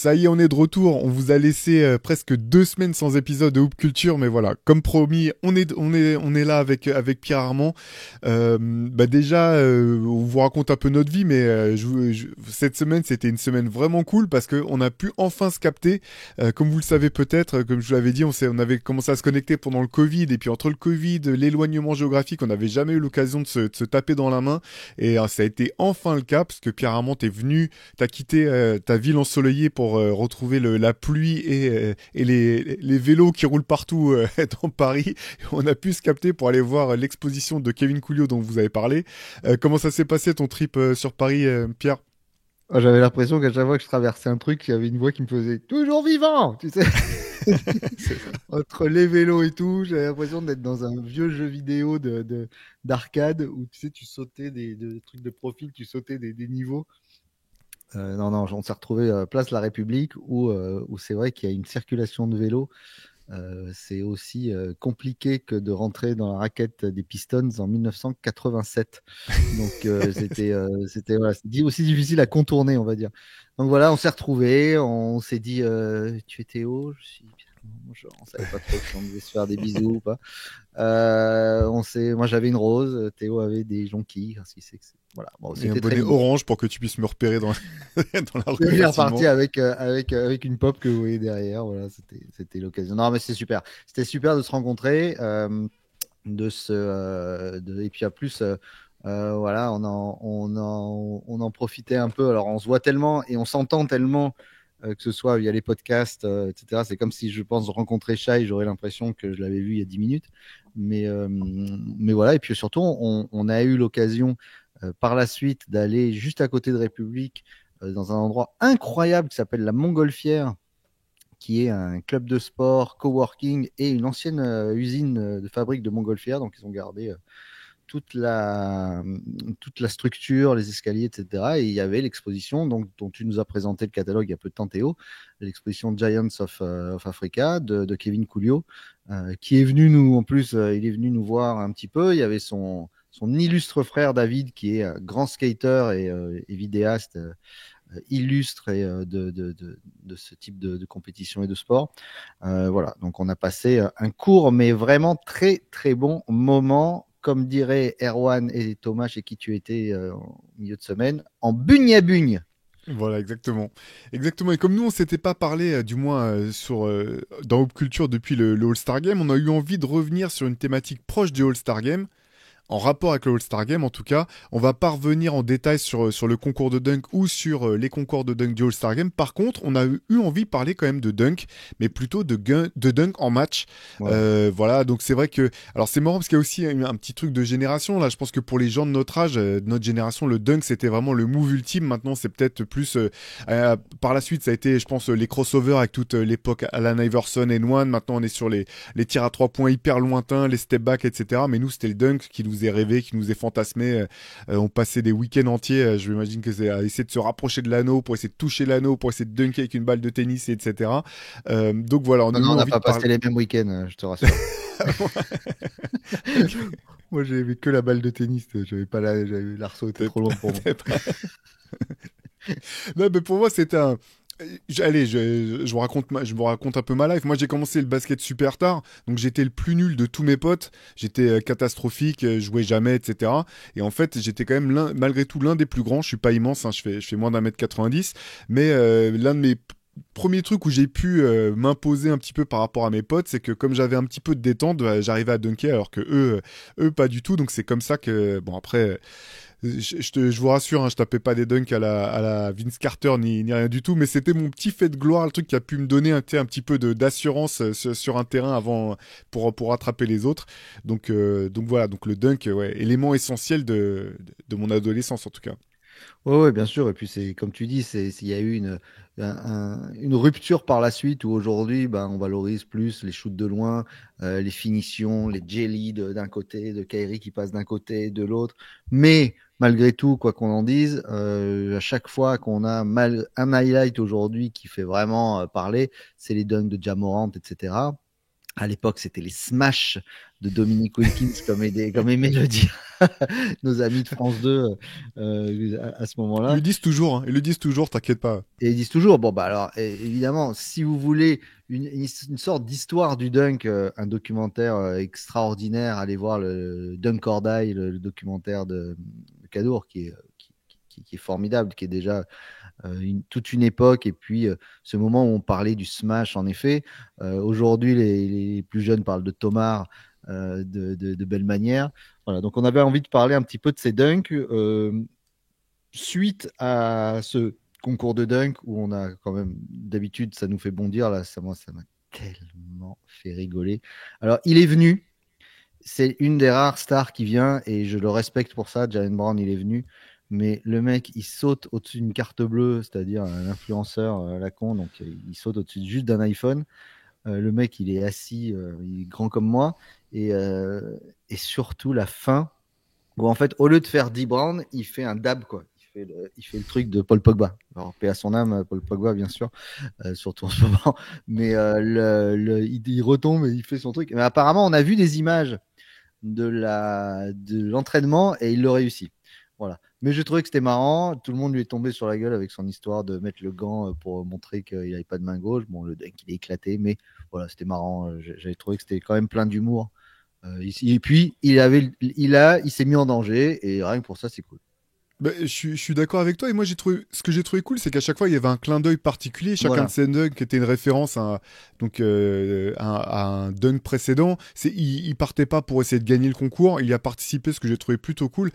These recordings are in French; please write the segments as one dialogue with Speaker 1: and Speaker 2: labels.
Speaker 1: Ça y est, on est de retour. On vous a laissé presque 2 semaines sans épisode de Hoop Culture, mais voilà, comme promis, on est là avec Pierre Armand. Déjà, on vous raconte un peu notre vie, mais cette semaine, c'était une semaine vraiment cool parce que on a pu enfin se capter. Comme vous le savez peut-être, comme je vous l'avais dit, on avait commencé à se connecter pendant le Covid, et puis entre le Covid, l'éloignement géographique, on n'avait jamais eu l'occasion de se taper dans la main. Et ça a été enfin le cas parce que Pierre Armand est venu. T'as quitté ta ville ensoleillée pour retrouver la pluie et les vélos qui roulent partout dans Paris. On a pu se capter pour aller voir l'exposition de Kevin Couliot dont vous avez parlé. Comment ça s'est passé ton trip sur Paris, Pierre?
Speaker 2: J'avais l'impression qu'à chaque fois que je traversais un truc, il y avait une voix qui me faisait toujours vivant, tu sais.
Speaker 1: C'est ça.
Speaker 2: Entre les vélos et tout, j'avais l'impression d'être dans un vieux jeu vidéo d'arcade où tu sais, tu sautais des trucs de profil, tu sautais des niveaux. Non, non, on s'est retrouvé place La République où c'est vrai qu'il y a une circulation de vélos. C'est aussi compliqué que de rentrer dans la raquette des Pistons en 1987. Donc c'était voilà, aussi difficile à contourner, on va dire. Donc voilà, on s'est retrouvés, on s'est dit tu es Théo, je suis on savait pas trop si on devait se faire des bisous ou pas. Moi j'avais une rose, Théo avait des jonquilles. Voilà, bon,
Speaker 1: Et un
Speaker 2: c'était très
Speaker 1: bonnet
Speaker 2: mignon.
Speaker 1: orange pour que tu puisses me repérer dans, dans la
Speaker 2: Je
Speaker 1: rue
Speaker 2: suis reparti
Speaker 1: facilement.
Speaker 2: avec une pop que vous voyez derrière. Voilà, c'était l'occasion. Non, mais c'est super. C'était super de se rencontrer, et puis à plus, voilà, on en profitait un peu. Alors, on se voit tellement et on s'entend tellement, que ce soit via les podcasts, etc. C'est comme si je pense rencontrer Shai, j'aurais l'impression que je l'avais vu il y a 10 minutes. Mais voilà, et puis surtout, on a eu l'occasion par la suite d'aller juste à côté de République, dans un endroit incroyable qui s'appelle la Montgolfière, qui est un club de sport, coworking et une ancienne usine de fabrique de montgolfière. Donc, ils ont gardé toute la, toute la structure, les escaliers, etc. Et il y avait l'exposition dont tu nous as présenté le catalogue il y a peu de temps, Théo, l'exposition Giants of Africa de Kevin Couliot, qui est venu nous, en plus, il est venu nous voir un petit peu. Il y avait son illustre frère David, qui est grand skater et vidéaste illustre et, de ce type de compétition et de sport. Voilà, donc on a passé un court mais vraiment très très bon moment, comme diraient Erwan et Thomas chez qui tu étais en milieu de semaine, en bugne à bugne.
Speaker 1: Voilà, exactement. Exactement. Et comme nous, on s'était pas parlé, du moins dans Hoop Culture depuis le All-Star Game, on a eu envie de revenir sur une thématique proche du All-Star Game, en rapport avec le All-Star Game en tout cas. On va pas revenir en détail sur le concours de dunk ou sur les concours de dunk du All-Star Game. Par contre, on a eu envie de parler quand même de dunk, mais plutôt de dunk en match.
Speaker 2: Ouais.
Speaker 1: Voilà, donc c'est vrai que... Alors c'est marrant parce qu'il y a aussi un petit truc de génération. Là, je pense que pour les gens de notre âge, de notre génération, le dunk, c'était vraiment le move ultime. Maintenant, c'est peut-être plus... par la suite, ça a été, je pense, les crossovers avec toute l'époque Allen Iverson et One. Maintenant, on est sur les tirs à 3 points hyper lointains, les step back, etc. Mais nous, c'était le dunk qui nous est rêvé, qui nous est fantasmé. On passait des week-ends entiers, je m'imagine que c'est à essayer de se rapprocher de l'anneau, pour essayer de toucher l'anneau, pour essayer de dunker avec une balle de tennis, etc. Donc voilà, on a
Speaker 2: Non,
Speaker 1: eu
Speaker 2: non, on n'a
Speaker 1: envie de
Speaker 2: pas
Speaker 1: parler.
Speaker 2: passé les mêmes week-ends, je te rassure. Moi, j'avais que la balle de tennis, l'arceau était trop loin pour moi.
Speaker 1: Non, mais pour moi, c'était un. Allez, je vous raconte un peu ma life. Moi, j'ai commencé le basket super tard, donc j'étais le plus nul de tous mes potes. J'étais catastrophique, je jouais jamais, etc. Et en fait, j'étais quand même malgré tout l'un des plus grands. Je suis pas immense, hein, je fais moins d'1 m 90, mais l'un de mes premiers trucs où j'ai pu m'imposer un petit peu par rapport à mes potes, c'est que comme j'avais un petit peu de détente, j'arrivais à dunker, alors que eux pas du tout. Donc c'est comme ça que, bon après. Je vous rassure, hein, je tapais pas des dunks à la Vince Carter ni rien du tout, mais c'était mon petit fait de gloire, le truc qui a pu me donner un petit peu d'assurance sur un terrain avant pour rattraper les autres. Donc voilà, donc le dunk, ouais, élément essentiel de mon adolescence en tout cas.
Speaker 2: Ouais, ouais, bien sûr. Et puis, c'est comme tu dis, il y a eu une rupture par la suite où aujourd'hui, ben, on valorise plus les shoots de loin, les finitions, les jelly d'un côté, de Kyrie qui passe d'un côté, de l'autre. Mais malgré tout, quoi qu'on en dise, à chaque fois qu'on a un highlight aujourd'hui qui fait vraiment parler, c'est les dunks de Ja Morant, etc. À l'époque, c'était les smash de Dominique Wilkins, comme aimaient le dire nos amis de France 2 à ce
Speaker 1: Ils
Speaker 2: moment-là.
Speaker 1: le disent toujours, hein. Ils le disent toujours, t'inquiète pas.
Speaker 2: Et ils disent toujours, bon, bah alors, évidemment, si vous voulez une sorte d'histoire du dunk, un documentaire extraordinaire, allez voir le Dunk or Die, le documentaire de Cadour, qui est formidable, qui est déjà toute une époque. Et puis, ce moment où on parlait du smash, en effet. Aujourd'hui, les plus jeunes parlent de Tomar de belle manière. Voilà, donc on avait envie de parler un petit peu de ces dunks. Suite à ce concours de dunk où on a quand même, d'habitude, ça nous fait bondir. Là, moi, ça m'a tellement fait rigoler. Alors, il est venu. C'est une des rares stars qui vient et je le respecte pour ça. Jalen Brown, il est venu. Mais le mec, il saute au-dessus d'une carte bleue, c'est-à-dire un influenceur à la con. Donc, il saute au-dessus juste d'un iPhone. Le mec, il est assis, il est grand comme moi. Et surtout, la fin, où en fait, au lieu de faire D. Brown, il fait un dab, quoi. Il fait le truc de Paul Pogba. Alors, paix à son âme, Paul Pogba, bien sûr, surtout en ce moment. Mais il retombe et il fait son truc. Mais apparemment, on a vu des images de l'entraînement et il le réussit. Voilà. Mais je trouvais que c'était marrant. Tout le monde lui est tombé sur la gueule avec son histoire de mettre le gant pour montrer qu'il n'avait pas de main gauche. Bon, le deck, il est éclaté, mais voilà, c'était marrant. J'avais trouvé que c'était quand même plein d'humour. Et puis, il s'est mis en danger et rien que pour ça, c'est cool.
Speaker 1: Bah, je suis d'accord avec toi et moi ce que j'ai trouvé cool c'est qu'à chaque fois il y avait un clin d'œil particulier, chacun de
Speaker 2: Voilà.
Speaker 1: ces dunks était une référence à un dunk précédent. Il partait pas pour essayer de gagner le concours, il y a participé, ce que j'ai trouvé plutôt cool.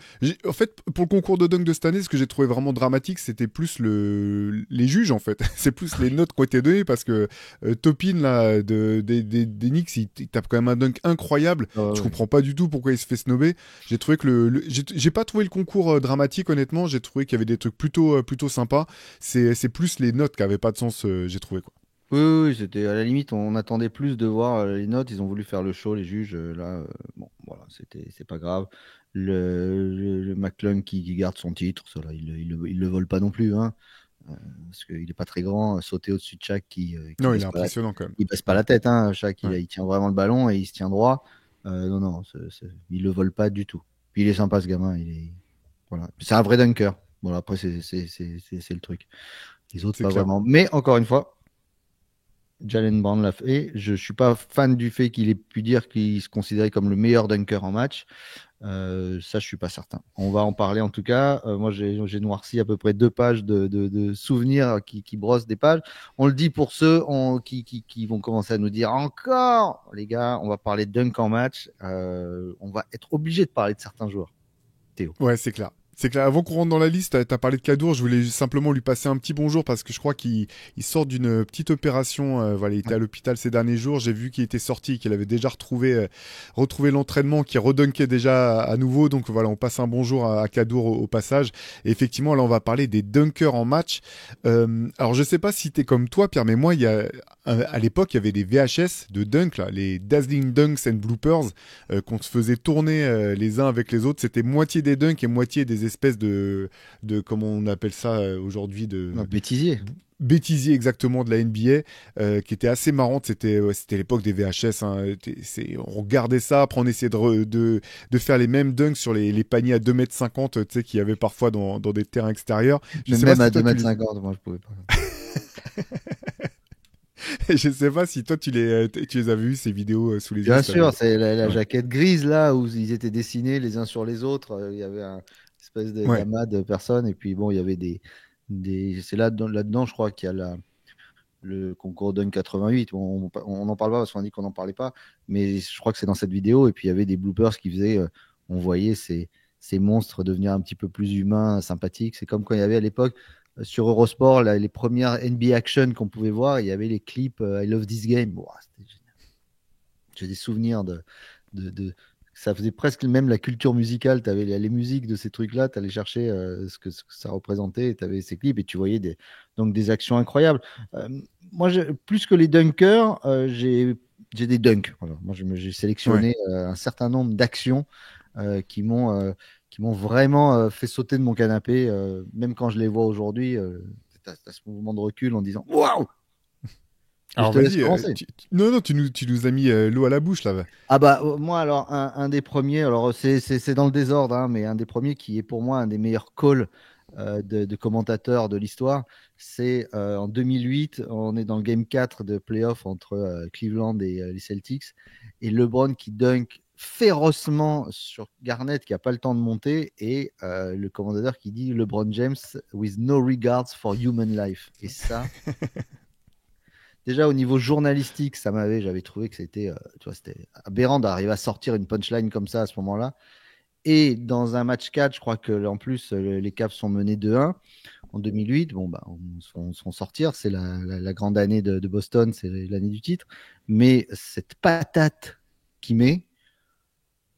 Speaker 1: En fait pour le concours de dunk de cette année, ce que j'ai trouvé vraiment dramatique c'était plus les juges en fait, c'est plus les notes qui ont été données parce que Topin là des Knicks il tape quand même un dunk incroyable, je
Speaker 2: Ouais.
Speaker 1: comprends pas du tout pourquoi il se fait snobber. J'ai trouvé que j'ai pas trouvé le concours dramatique honnêtement, j'ai trouvé qu'il y avait des trucs plutôt sympas. C'est plus les notes qui avaient pas de sens, j'ai trouvé quoi.
Speaker 2: Oui, oui, oui, c'était à la limite, on attendait plus de voir les notes. Ils ont voulu faire le show, les juges. Là, bon, voilà, c'est pas grave. Le McClung qui garde son titre, ça, là, il le vole pas non plus, hein, parce qu'il est pas très grand. Sauter au-dessus de Shaq qui
Speaker 1: Non, il
Speaker 2: baisse
Speaker 1: est
Speaker 2: pas
Speaker 1: impressionnant quand même.
Speaker 2: il baisse pas
Speaker 1: Ouais,
Speaker 2: la tête, hein. Shaq,
Speaker 1: ouais.
Speaker 2: il tient vraiment le ballon et il se tient droit. Non, non, il le vole pas du tout. Puis il est sympa, ce gamin. Voilà, c'est un vrai dunker. Bon, après, c'est le truc. Les autres,
Speaker 1: C'est
Speaker 2: pas
Speaker 1: clair.
Speaker 2: vraiment. Mais encore une fois. Jalen Brown l'a fait. Je ne suis pas fan du fait qu'il ait pu dire qu'il se considérait comme le meilleur dunker en match. Ça, je suis pas certain. On va en parler en tout cas. Moi, j'ai noirci à peu près 2 pages de souvenirs qui brossent des pages. On le dit pour ceux qui vont commencer à nous dire encore, les gars, on va parler de dunk en match. On va être obligé de parler de certains joueurs. Théo.
Speaker 1: Ouais, c'est clair. C'est clair. Avant qu'on rentre dans la liste, t'as parlé de Cadour, je voulais simplement lui passer un petit bonjour parce que je crois qu'il sort d'une petite opération. Voilà, il était à l'hôpital ces derniers jours. J'ai vu qu'il était sorti, qu'il avait déjà retrouvé l'entraînement, qu'il redunkait déjà à nouveau. Donc voilà, on passe un bonjour à Cadour au passage. Et effectivement, là, on va parler des dunkers en match. Alors, je sais pas si t'es comme toi, Pierre, mais moi, à l'époque, il y avait des VHS de dunk, là, les Dazzling Dunks and Bloopers, qu'on se faisait tourner les uns avec les autres. C'était moitié des dunks et moitié des espèces de comment on appelle ça aujourd'hui,
Speaker 2: Un bêtisier.
Speaker 1: bêtisier exactement de la NBA, qui était assez marrante. C'était l'époque des VHS, hein. On regardait ça, après on essayait de faire les mêmes dunks sur les paniers à 2,50 m, tu sais, qu'il y avait parfois dans des terrains extérieurs. Je
Speaker 2: Mais
Speaker 1: sais pas
Speaker 2: même
Speaker 1: si
Speaker 2: à
Speaker 1: toi
Speaker 2: 2,50 m, moi, je pouvais pas.
Speaker 1: je sais pas si toi tu les avais vus ces vidéos sous les yeux.
Speaker 2: Bien sûr, c'est la
Speaker 1: Ouais.
Speaker 2: jaquette grise là où ils étaient dessinés les uns sur les autres. Il y avait un espèce
Speaker 1: Ouais.
Speaker 2: d'amas de personnes et puis bon, il y avait c'est là-dedans, je crois qu'il y a le concours Dunk 88. On n'en parle pas parce qu'on a dit qu'on n'en parlait pas, mais je crois que c'est dans cette vidéo. Et puis il y avait des bloopers qui faisaient, on voyait ces monstres devenir un petit peu plus humains, sympathiques. C'est comme quand il y avait à l'époque sur Eurosport les premières NBA Action qu'on pouvait voir. Il y avait les clips I Love This Game. Wow, c'était génial. J'ai des souvenirs de. Ça faisait presque même la culture musicale. Tu avais les musiques de ces trucs-là, tu allais chercher ce que ça représentait, tu avais ces clips et tu voyais donc des actions incroyables. Moi, plus que les dunkers, j'ai des dunks. Voilà. Moi, j'ai
Speaker 1: Ouais.
Speaker 2: sélectionné un certain nombre d'actions qui m'ont vraiment fait sauter de mon canapé. Même quand je les vois aujourd'hui, tu as ce mouvement de recul en disant waouh! Et je
Speaker 1: Alors
Speaker 2: te laisse
Speaker 1: vas-y,
Speaker 2: commencer.
Speaker 1: non, non, tu nous as mis l'eau à la bouche là.
Speaker 2: Ah bah moi alors un des premiers, alors c'est dans le désordre, hein, mais un des premiers qui est pour moi un des meilleurs calls de commentateurs de l'histoire, c'est en 2008, on est dans le Game 4 de playoff entre Cleveland et les Celtics, et LeBron qui dunk férocement sur Garnett qui a pas le temps de monter, et le commentateur qui dit LeBron James with no regards for human life. Et ça, déjà au niveau journalistique, j'avais trouvé que tu vois, c'était aberrant d'arriver à sortir une punchline comme ça à ce moment-là. Et dans un match 4, je crois que en plus les Cavs sont menés 2-1 en 2008. Bon bah on se font sortir, c'est la grande année de Boston, c'est l'année du titre. Mais cette patate qu'il met,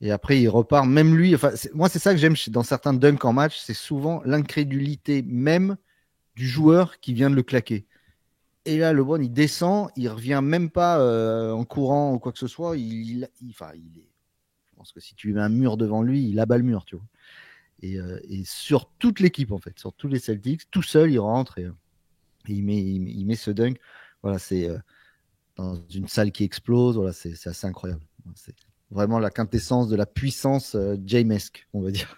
Speaker 2: et après il repart, même lui. Enfin, moi c'est ça que j'aime dans certains dunks en match, c'est souvent l'incrédulité même du joueur qui vient de le claquer. Et là, LeBron, il descend, il revient même pas en courant ou quoi que ce soit. Je pense que si tu lui mets un mur devant lui, il abat le mur, tu vois. Et sur toute l'équipe, en fait, sur tous les Celtics, tout seul, il rentre et il met ce dunk. Voilà, c'est dans une salle qui explose. Voilà, c'est assez incroyable. C'est vraiment la quintessence de la puissance Jamesque, on va dire.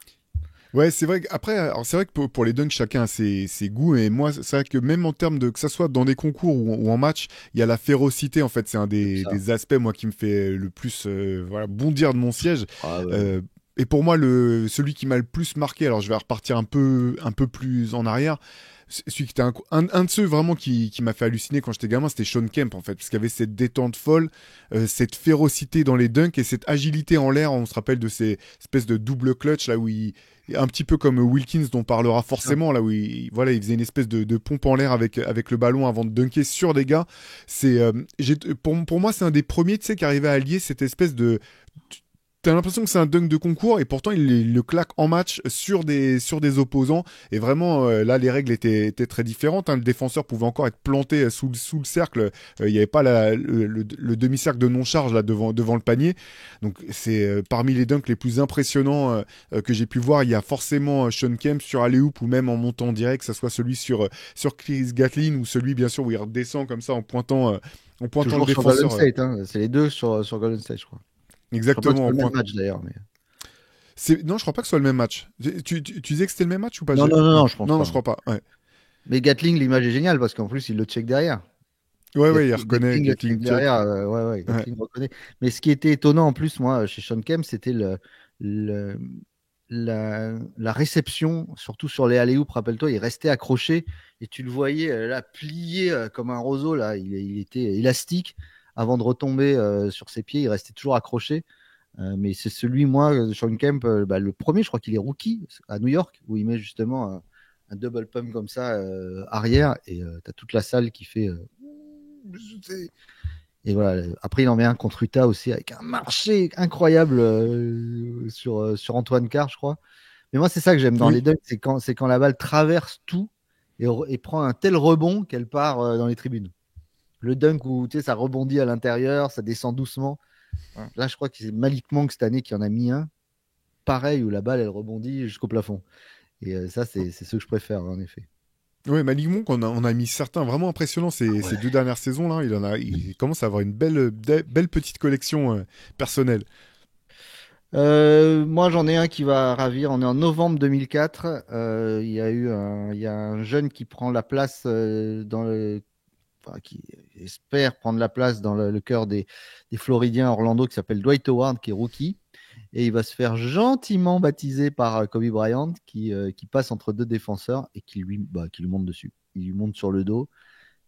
Speaker 1: Ouais, c'est vrai qu'après, alors c'est vrai que pour les dunks, chacun a ses goûts, et moi, c'est vrai que même en termes de, que ça soit dans des concours ou en match, il y a la férocité, en fait, c'est un
Speaker 2: Ça.
Speaker 1: des aspects, moi, qui me fait le plus, voilà, bondir de mon siège.
Speaker 2: Ah, ouais.
Speaker 1: Euh, et pour moi, celui qui m'a le plus marqué, alors je vais repartir un peu plus en arrière, celui qui était un de ceux vraiment qui m'a fait halluciner quand j'étais gamin, c'était Sean Kemp, en fait, parce qu'il y avait cette détente folle, cette férocité dans les dunks et cette agilité en l'air. On se rappelle de ces espèces de double clutch, là où un petit peu comme Wilkins dont on parlera
Speaker 2: Ça.
Speaker 1: forcément, là où voilà, il faisait une espèce de pompe en l'air avec le ballon avant de dunker sur des gars. Pour moi, c'est un des premiers, tu sais, qui arrivait à allier cette espèce de... T'as l'impression que c'est un dunk de concours et pourtant il le claque en match sur des opposants. Et vraiment, là, les règles étaient très différentes, hein. Le défenseur pouvait encore être planté sous le cercle. Il n'y avait pas le demi-cercle de non-charge là devant le panier. Donc c'est parmi les dunks les plus impressionnants que j'ai pu voir. Il y a forcément Sean Kemp sur alley-oop ou même en montant direct, que ce soit celui sur Chris Gatlin ou celui bien sûr où il redescend comme ça en pointant le
Speaker 2: Toujours sur Golden
Speaker 1: défenseur.
Speaker 2: State, hein. C'est les deux sur Golden State, je crois. Je crois pas que ce
Speaker 1: Exactement,
Speaker 2: soit
Speaker 1: en
Speaker 2: le même
Speaker 1: point.
Speaker 2: match d'ailleurs. Mais...
Speaker 1: Non, je crois pas que ce soit le même match. Tu disais que c'était le même match ou pas?
Speaker 2: Non, non, non,
Speaker 1: Non,
Speaker 2: non, je pense
Speaker 1: non, non,
Speaker 2: pas.
Speaker 1: je crois pas. Ouais,
Speaker 2: Mais Gatling, l'image est géniale parce qu'en plus, il le check derrière.
Speaker 1: ouais, ouais, il reconnaît
Speaker 2: Gatling le check
Speaker 1: Gatling check.
Speaker 2: derrière. Ouais, ouais,
Speaker 1: Ouais.
Speaker 2: Gatling reconnaît. Mais ce qui était étonnant en plus, moi, chez Sean Kemp, c'était le, la réception, surtout sur les alley-oops. Rappelle-toi, il restait accroché et tu le voyais là, plié comme un roseau. Là. Il était élastique avant de retomber sur ses pieds. Il restait toujours accroché. Mais c'est celui, moi, Sean Kemp, bah, le premier, je crois qu'il est rookie à New York, où il met justement un double pump comme ça arrière, et tu as toute la salle qui fait. Et voilà. Après, il en met un contre Utah aussi, avec un marché incroyable sur Antoine Carr, je crois. Mais moi, c'est ça que j'aime dans les
Speaker 1: Oui,
Speaker 2: dunks, c'est quand la balle traverse tout et prend un tel rebond qu'elle part dans les tribunes. Le dunk où tu sais, ça rebondit à l'intérieur, ça descend doucement. Là, je crois que c'est Malik Monk cette année qui en a mis un pareil où la balle elle rebondit jusqu'au plafond. Et ça, c'est ce que je préfère en effet.
Speaker 1: ouais, Malik Monk, on a mis certains vraiment impressionnants ces deux dernières saisons là. Il commence à avoir une belle petite collection personnelle.
Speaker 2: Moi, j'en ai un qui va ravir. On est en novembre 2004. Il y a un jeune qui prend la place enfin, qui espère prendre la place dans le cœur des Floridiens à Orlando, qui s'appelle Dwight Howard, qui est rookie. Et il va se faire gentiment baptiser par Kobe Bryant, qui passe entre deux défenseurs et qui lui monte dessus. Il lui monte sur le dos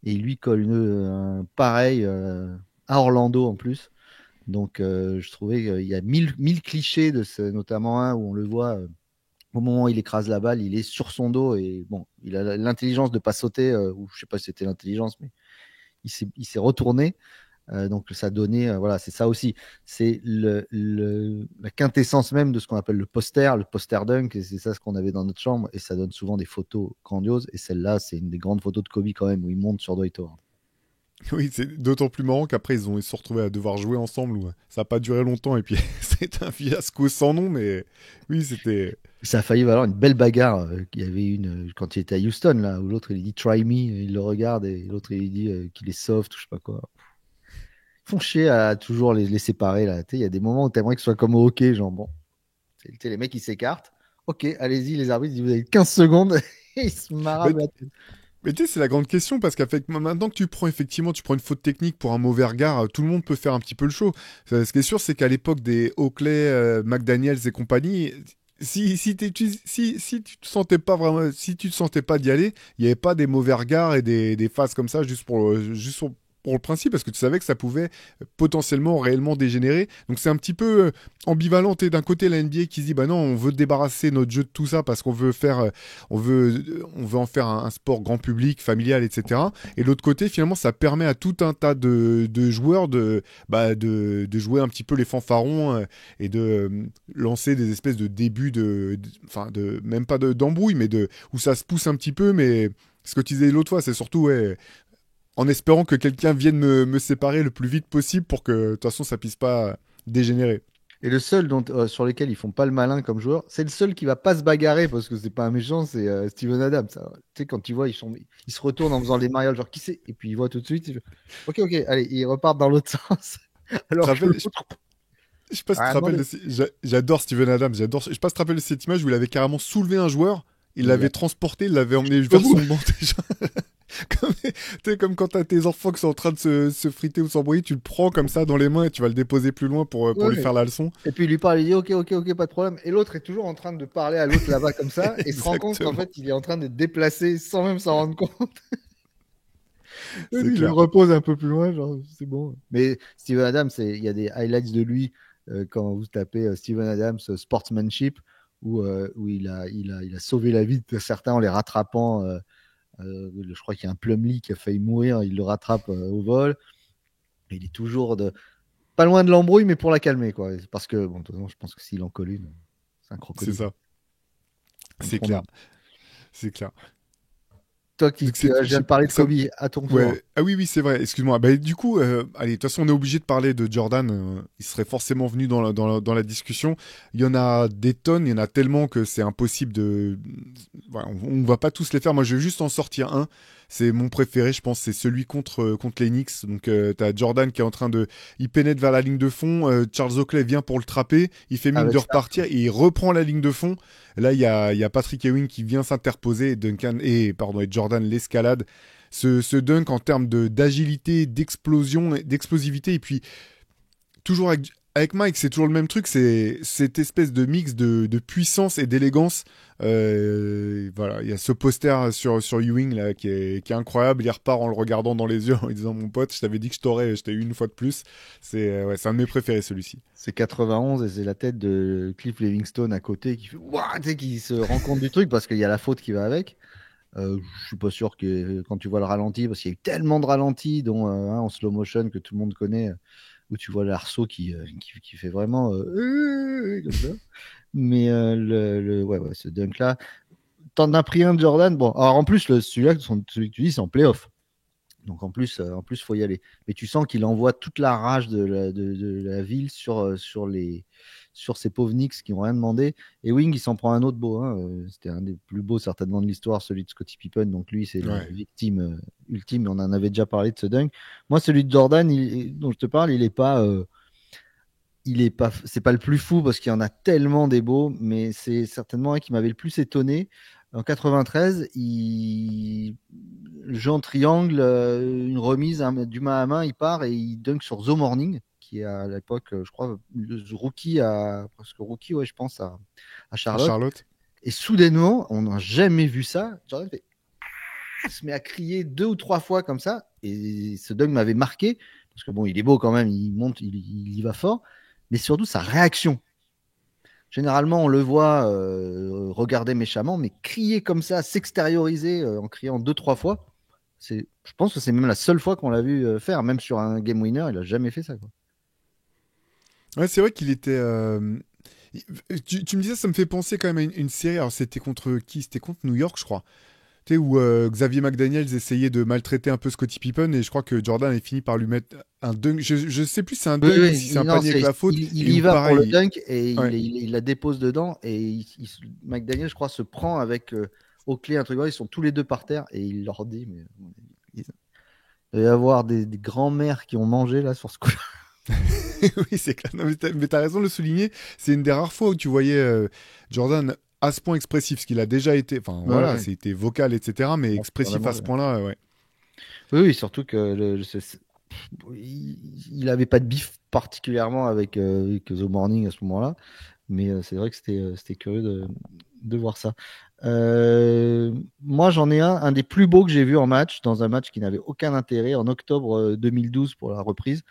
Speaker 2: et il lui colle pareil à Orlando en plus. Donc je trouvais qu'il y a mille clichés notamment un où on le voit au moment où il écrase la balle, il est sur son dos et bon, il a l'intelligence de pas sauter, ou je sais pas si c'était l'intelligence, mais il s'est retourné. Donc ça donnait, voilà, c'est ça aussi. C'est la quintessence même de ce qu'on appelle le poster dunk, et c'est ça ce qu'on avait dans notre chambre, et ça donne souvent des photos grandioses. Et celle-là, c'est une des grandes photos de Kobe quand même, où il monte sur Dwight Howard.
Speaker 1: Oui, c'est d'autant plus marrant qu'après ils se sont retrouvés à devoir jouer ensemble. Ça n'a pas duré longtemps et puis c'était un fiasco sans nom, mais oui, c'était.
Speaker 2: Ça a failli valoir une belle bagarre. Il y avait une quand il était à Houston, là, où l'autre il dit try me, il le regarde et l'autre il dit qu'il est soft ou je sais pas quoi. Ils font chier à toujours les séparer là. Tu sais, il y a des moments où t'aimerais que ce soit comme au hockey, genre bon, tu sais, les mecs ils s'écartent. Ok, allez-y, les arbitres, ils disent, vous avez 15 secondes et ils se
Speaker 1: Mais,
Speaker 2: marrent la tête.
Speaker 1: mais tu sais, c'est la grande question parce qu'avec maintenant que tu prends une faute technique pour un mauvais regard, tout le monde peut faire un petit peu le show. Ce qui est sûr, c'est qu'à l'époque des Oakley, McDaniels et compagnie, si tu te sentais pas vraiment, si tu te sentais pas d'y aller, il n'y avait pas des mauvais regards et des phases comme ça pour le principe, parce que tu savais que ça pouvait potentiellement réellement dégénérer. Donc c'est un petit peu ambivalent. T'es d'un côté la NBA qui se dit bah non, on veut débarrasser notre jeu de tout ça parce qu'on veut faire, on veut en faire un sport grand public, familial, etc. Et de l'autre côté, finalement, ça permet à tout un tas de joueurs de jouer un petit peu les fanfarons et de lancer des espèces de débuts enfin même pas d'embrouille, mais où ça se pousse un petit peu, mais ce que tu disais l'autre fois, c'est surtout ouais, en espérant que quelqu'un vienne me séparer le plus vite possible pour que de toute façon ça puisse pas dégénérer.
Speaker 2: Et le seul sur lequel ils font pas le malin comme joueur, c'est le seul qui va pas se bagarrer parce que c'est pas un méchant, c'est Steven Adams. Tu sais, quand tu vois, ils se retournent en faisant des mariages, genre qui c'est? Et puis ils voient tout de suite, ok, ok, allez, ils repartent dans l'autre sens.
Speaker 1: Tu te
Speaker 2: Alors que
Speaker 1: rappelles,
Speaker 2: l'autre,
Speaker 1: je sais pas si tu
Speaker 2: ah,
Speaker 1: te rappelles
Speaker 2: demandé.
Speaker 1: j'adore Steven Adams, je sais pas si tu te rappelles de cette image où il avait carrément soulevé un joueur, il
Speaker 2: Il
Speaker 1: l'avait
Speaker 2: a
Speaker 1: transporté, il l'avait emmené
Speaker 2: au
Speaker 1: vers
Speaker 2: bout.
Speaker 1: son banc déjà. Comme, tu sais, comme quand t'as tes enfants qui sont en train de se friter ou s'embrouiller, tu le prends comme ça dans les mains et tu vas le déposer plus loin pour lui
Speaker 2: Ouais.
Speaker 1: faire la leçon.
Speaker 2: Et puis il lui parle, il dit ok, ok, ok, pas de problème. Et l'autre est toujours en train de parler à l'autre là-bas comme ça et se rend compte qu'en
Speaker 1: Exactement,
Speaker 2: fait il est en train de déplacer sans même s'en rendre compte. Et
Speaker 1: c'est
Speaker 2: lui, il le
Speaker 1: clair.
Speaker 2: repose un peu plus loin, genre c'est bon. Mais Steven Adams, il y a des highlights de lui quand vous tapez Steven Adams sportsmanship où il a sauvé la vie de certains en les rattrapant. Je crois qu'il y a un Plumlee qui a failli mourir, il le rattrape au vol. Et il est toujours pas loin de l'embrouille, mais pour la calmer, quoi. Parce que, bon, de toute façon, je pense que s'il en colle une, c'est un
Speaker 1: C'est
Speaker 2: crocodile.
Speaker 1: ça,
Speaker 2: Ils
Speaker 1: c'est
Speaker 2: feront
Speaker 1: clair,
Speaker 2: bien.
Speaker 1: c'est clair.
Speaker 2: Toi
Speaker 1: Donc
Speaker 2: je viens de parler de Kobe, à ton tour.
Speaker 1: ouais. Ah oui, oui, c'est vrai, excuse-moi. Bah, du coup, allez, de toute façon, on est obligé de parler de Jordan. Il serait forcément venu dans la discussion. Il y en a des tonnes, il y en a tellement que c'est impossible de. Voilà, on va pas tous les faire. Moi, je vais juste en sortir un. C'est mon préféré, je pense, c'est celui contre les Knicks. Donc, t'as Jordan qui est en train de. Il pénètre vers la ligne de fond. Charles Oakley vient pour le trapper. Il fait mine de
Speaker 2: Avec
Speaker 1: repartir et il reprend la ligne de fond. Là, il y a Patrick Ewing qui vient s'interposer et Jordan l'escalade. Ce dunk en termes d'agilité, d'explosion, d'explosivité, et puis toujours avec Mike, c'est toujours le même truc, c'est cette espèce de mix de puissance et d'élégance. Voilà, il y a ce poster sur Ewing là qui est incroyable. Il repart en le regardant dans les yeux en lui disant mon pote, je t'avais dit que je t'ai eu une fois de plus. C'est un de mes préférés celui-ci.
Speaker 2: C'est 91 et c'est la tête de Cliff Livingstone à côté qui fait Ouah tu sais, qui se rend compte du truc parce qu'il y a la faute qui va avec. Je suis pas sûr que quand tu vois le ralenti, parce qu'il y a eu tellement de ralentis, dont un en slow motion que tout le monde connaît, où tu vois l'arceau qui fait vraiment comme ça. Mais ouais, ouais, ce dunk-là, t'en as pris un de Jordan. Bon, alors en plus, celui que tu dis, c'est en playoff. Donc en plus, faut y aller. Mais tu sens qu'il envoie toute la rage de la ville sur ces pauvres Knicks qui n'ont rien demandé. Et Wing, il s'en prend un autre beau. Hein. C'était un des plus beaux certainement de l'histoire, celui de Scottie Pippen. Donc lui, c'est la
Speaker 1: Ouais.
Speaker 2: victime ultime. On en avait déjà parlé de ce dunk. Moi, celui de Jordan, dont je te parle, c'est pas le plus fou parce qu'il y en a tellement des beaux, mais c'est certainement un qui m'avait le plus étonné. En 93, le jeu en triangle, une remise du main à main, il part et il dunk sur The Morning, qui est à l'époque, je crois, le presque rookie, ouais, je pense, à
Speaker 1: À
Speaker 2: Charlotte.
Speaker 1: Charlotte.
Speaker 2: Et soudainement, on n'a jamais vu ça. Jordan se met à crier 2 ou 3 fois comme ça, et ce dunk m'avait marqué parce que bon, il est beau quand même, il monte, il y va fort, mais surtout sa réaction. Généralement, on le voit regarder méchamment, mais crier comme ça, s'extérioriser en criant 2, 3 fois, je pense que c'est même la seule fois qu'on l'a vu faire. Même sur un game winner, il a jamais fait ça, quoi.
Speaker 1: Ouais, c'est vrai qu'il était. Tu me disais, ça me fait penser quand même à une série. Alors, c'était contre qui? C'était contre New York, je crois. Tu sais, où Xavier McDaniels essayait de maltraiter un peu Scottie Pippen et je crois que Jordan avait fini par lui mettre un dunk. Je sais plus si c'est un
Speaker 2: Oui,
Speaker 1: dunk ou si c'est
Speaker 2: oui,
Speaker 1: un
Speaker 2: non,
Speaker 1: panier avec la faute.
Speaker 2: il
Speaker 1: Et
Speaker 2: y
Speaker 1: où
Speaker 2: va pour le
Speaker 1: pareil.
Speaker 2: dunk et
Speaker 1: Ouais.
Speaker 2: il la dépose dedans et McDaniel, je crois, se prend avec Oakley, un truc, ils sont tous les deux par terre et il leur dit, mais il doit y avoir des grands-mères qui ont mangé là sur ce coup.
Speaker 1: Oui, c'est clair. Non, mais t'as raison de le souligner. C'est une des rares fois où tu voyais Jordan à ce point expressif, ce qu'il a déjà été. Enfin,
Speaker 2: Ouais,
Speaker 1: voilà,
Speaker 2: ouais.
Speaker 1: c'était vocal, etc. Mais
Speaker 2: Ah, c'est
Speaker 1: expressif
Speaker 2: vraiment
Speaker 1: à ce point-là, ouais.
Speaker 2: Oui, oui, surtout que il avait pas de bif particulièrement avec The Morning à ce moment-là, mais c'est vrai que c'était curieux de voir ça. Moi, j'en ai un des plus beaux que j'ai vu en match, dans un match qui n'avait aucun intérêt, en octobre 2012 pour la reprise.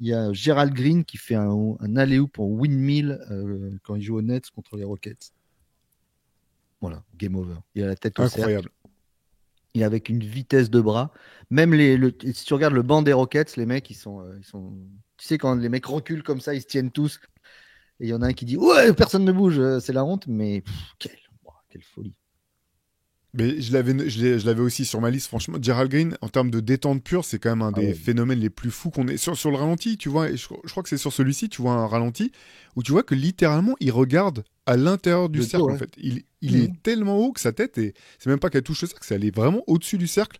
Speaker 2: Il y a Gerald Green qui fait un alley-oop en windmill quand il joue aux Nets contre les Rockets. Voilà, game over. Il a la tête au cercle.
Speaker 1: Incroyable.
Speaker 2: Il est avec une vitesse de bras. Même si tu regardes le banc des Rockets, les mecs, ils sont. Tu sais, quand les mecs reculent comme ça, ils se tiennent tous. Et il y en a un qui dit ouais, personne ne bouge, c'est la honte. Mais quelle folie.
Speaker 1: Mais je l'avais aussi sur ma liste, franchement. Gerald Green, en termes de détente pure, c'est quand même un
Speaker 2: Ah
Speaker 1: des
Speaker 2: ouais.
Speaker 1: phénomènes les plus fous qu'on ait. Sur le ralenti, tu vois, et je crois que c'est sur celui-ci, tu vois un ralenti, où tu vois que littéralement, il regarde à l'intérieur du
Speaker 2: Le dos,
Speaker 1: cercle, en
Speaker 2: ouais.
Speaker 1: fait. Il
Speaker 2: Mhm.
Speaker 1: est tellement haut que sa tête, et c'est même pas qu'elle touche le cercle, c'est elle est vraiment au-dessus du cercle.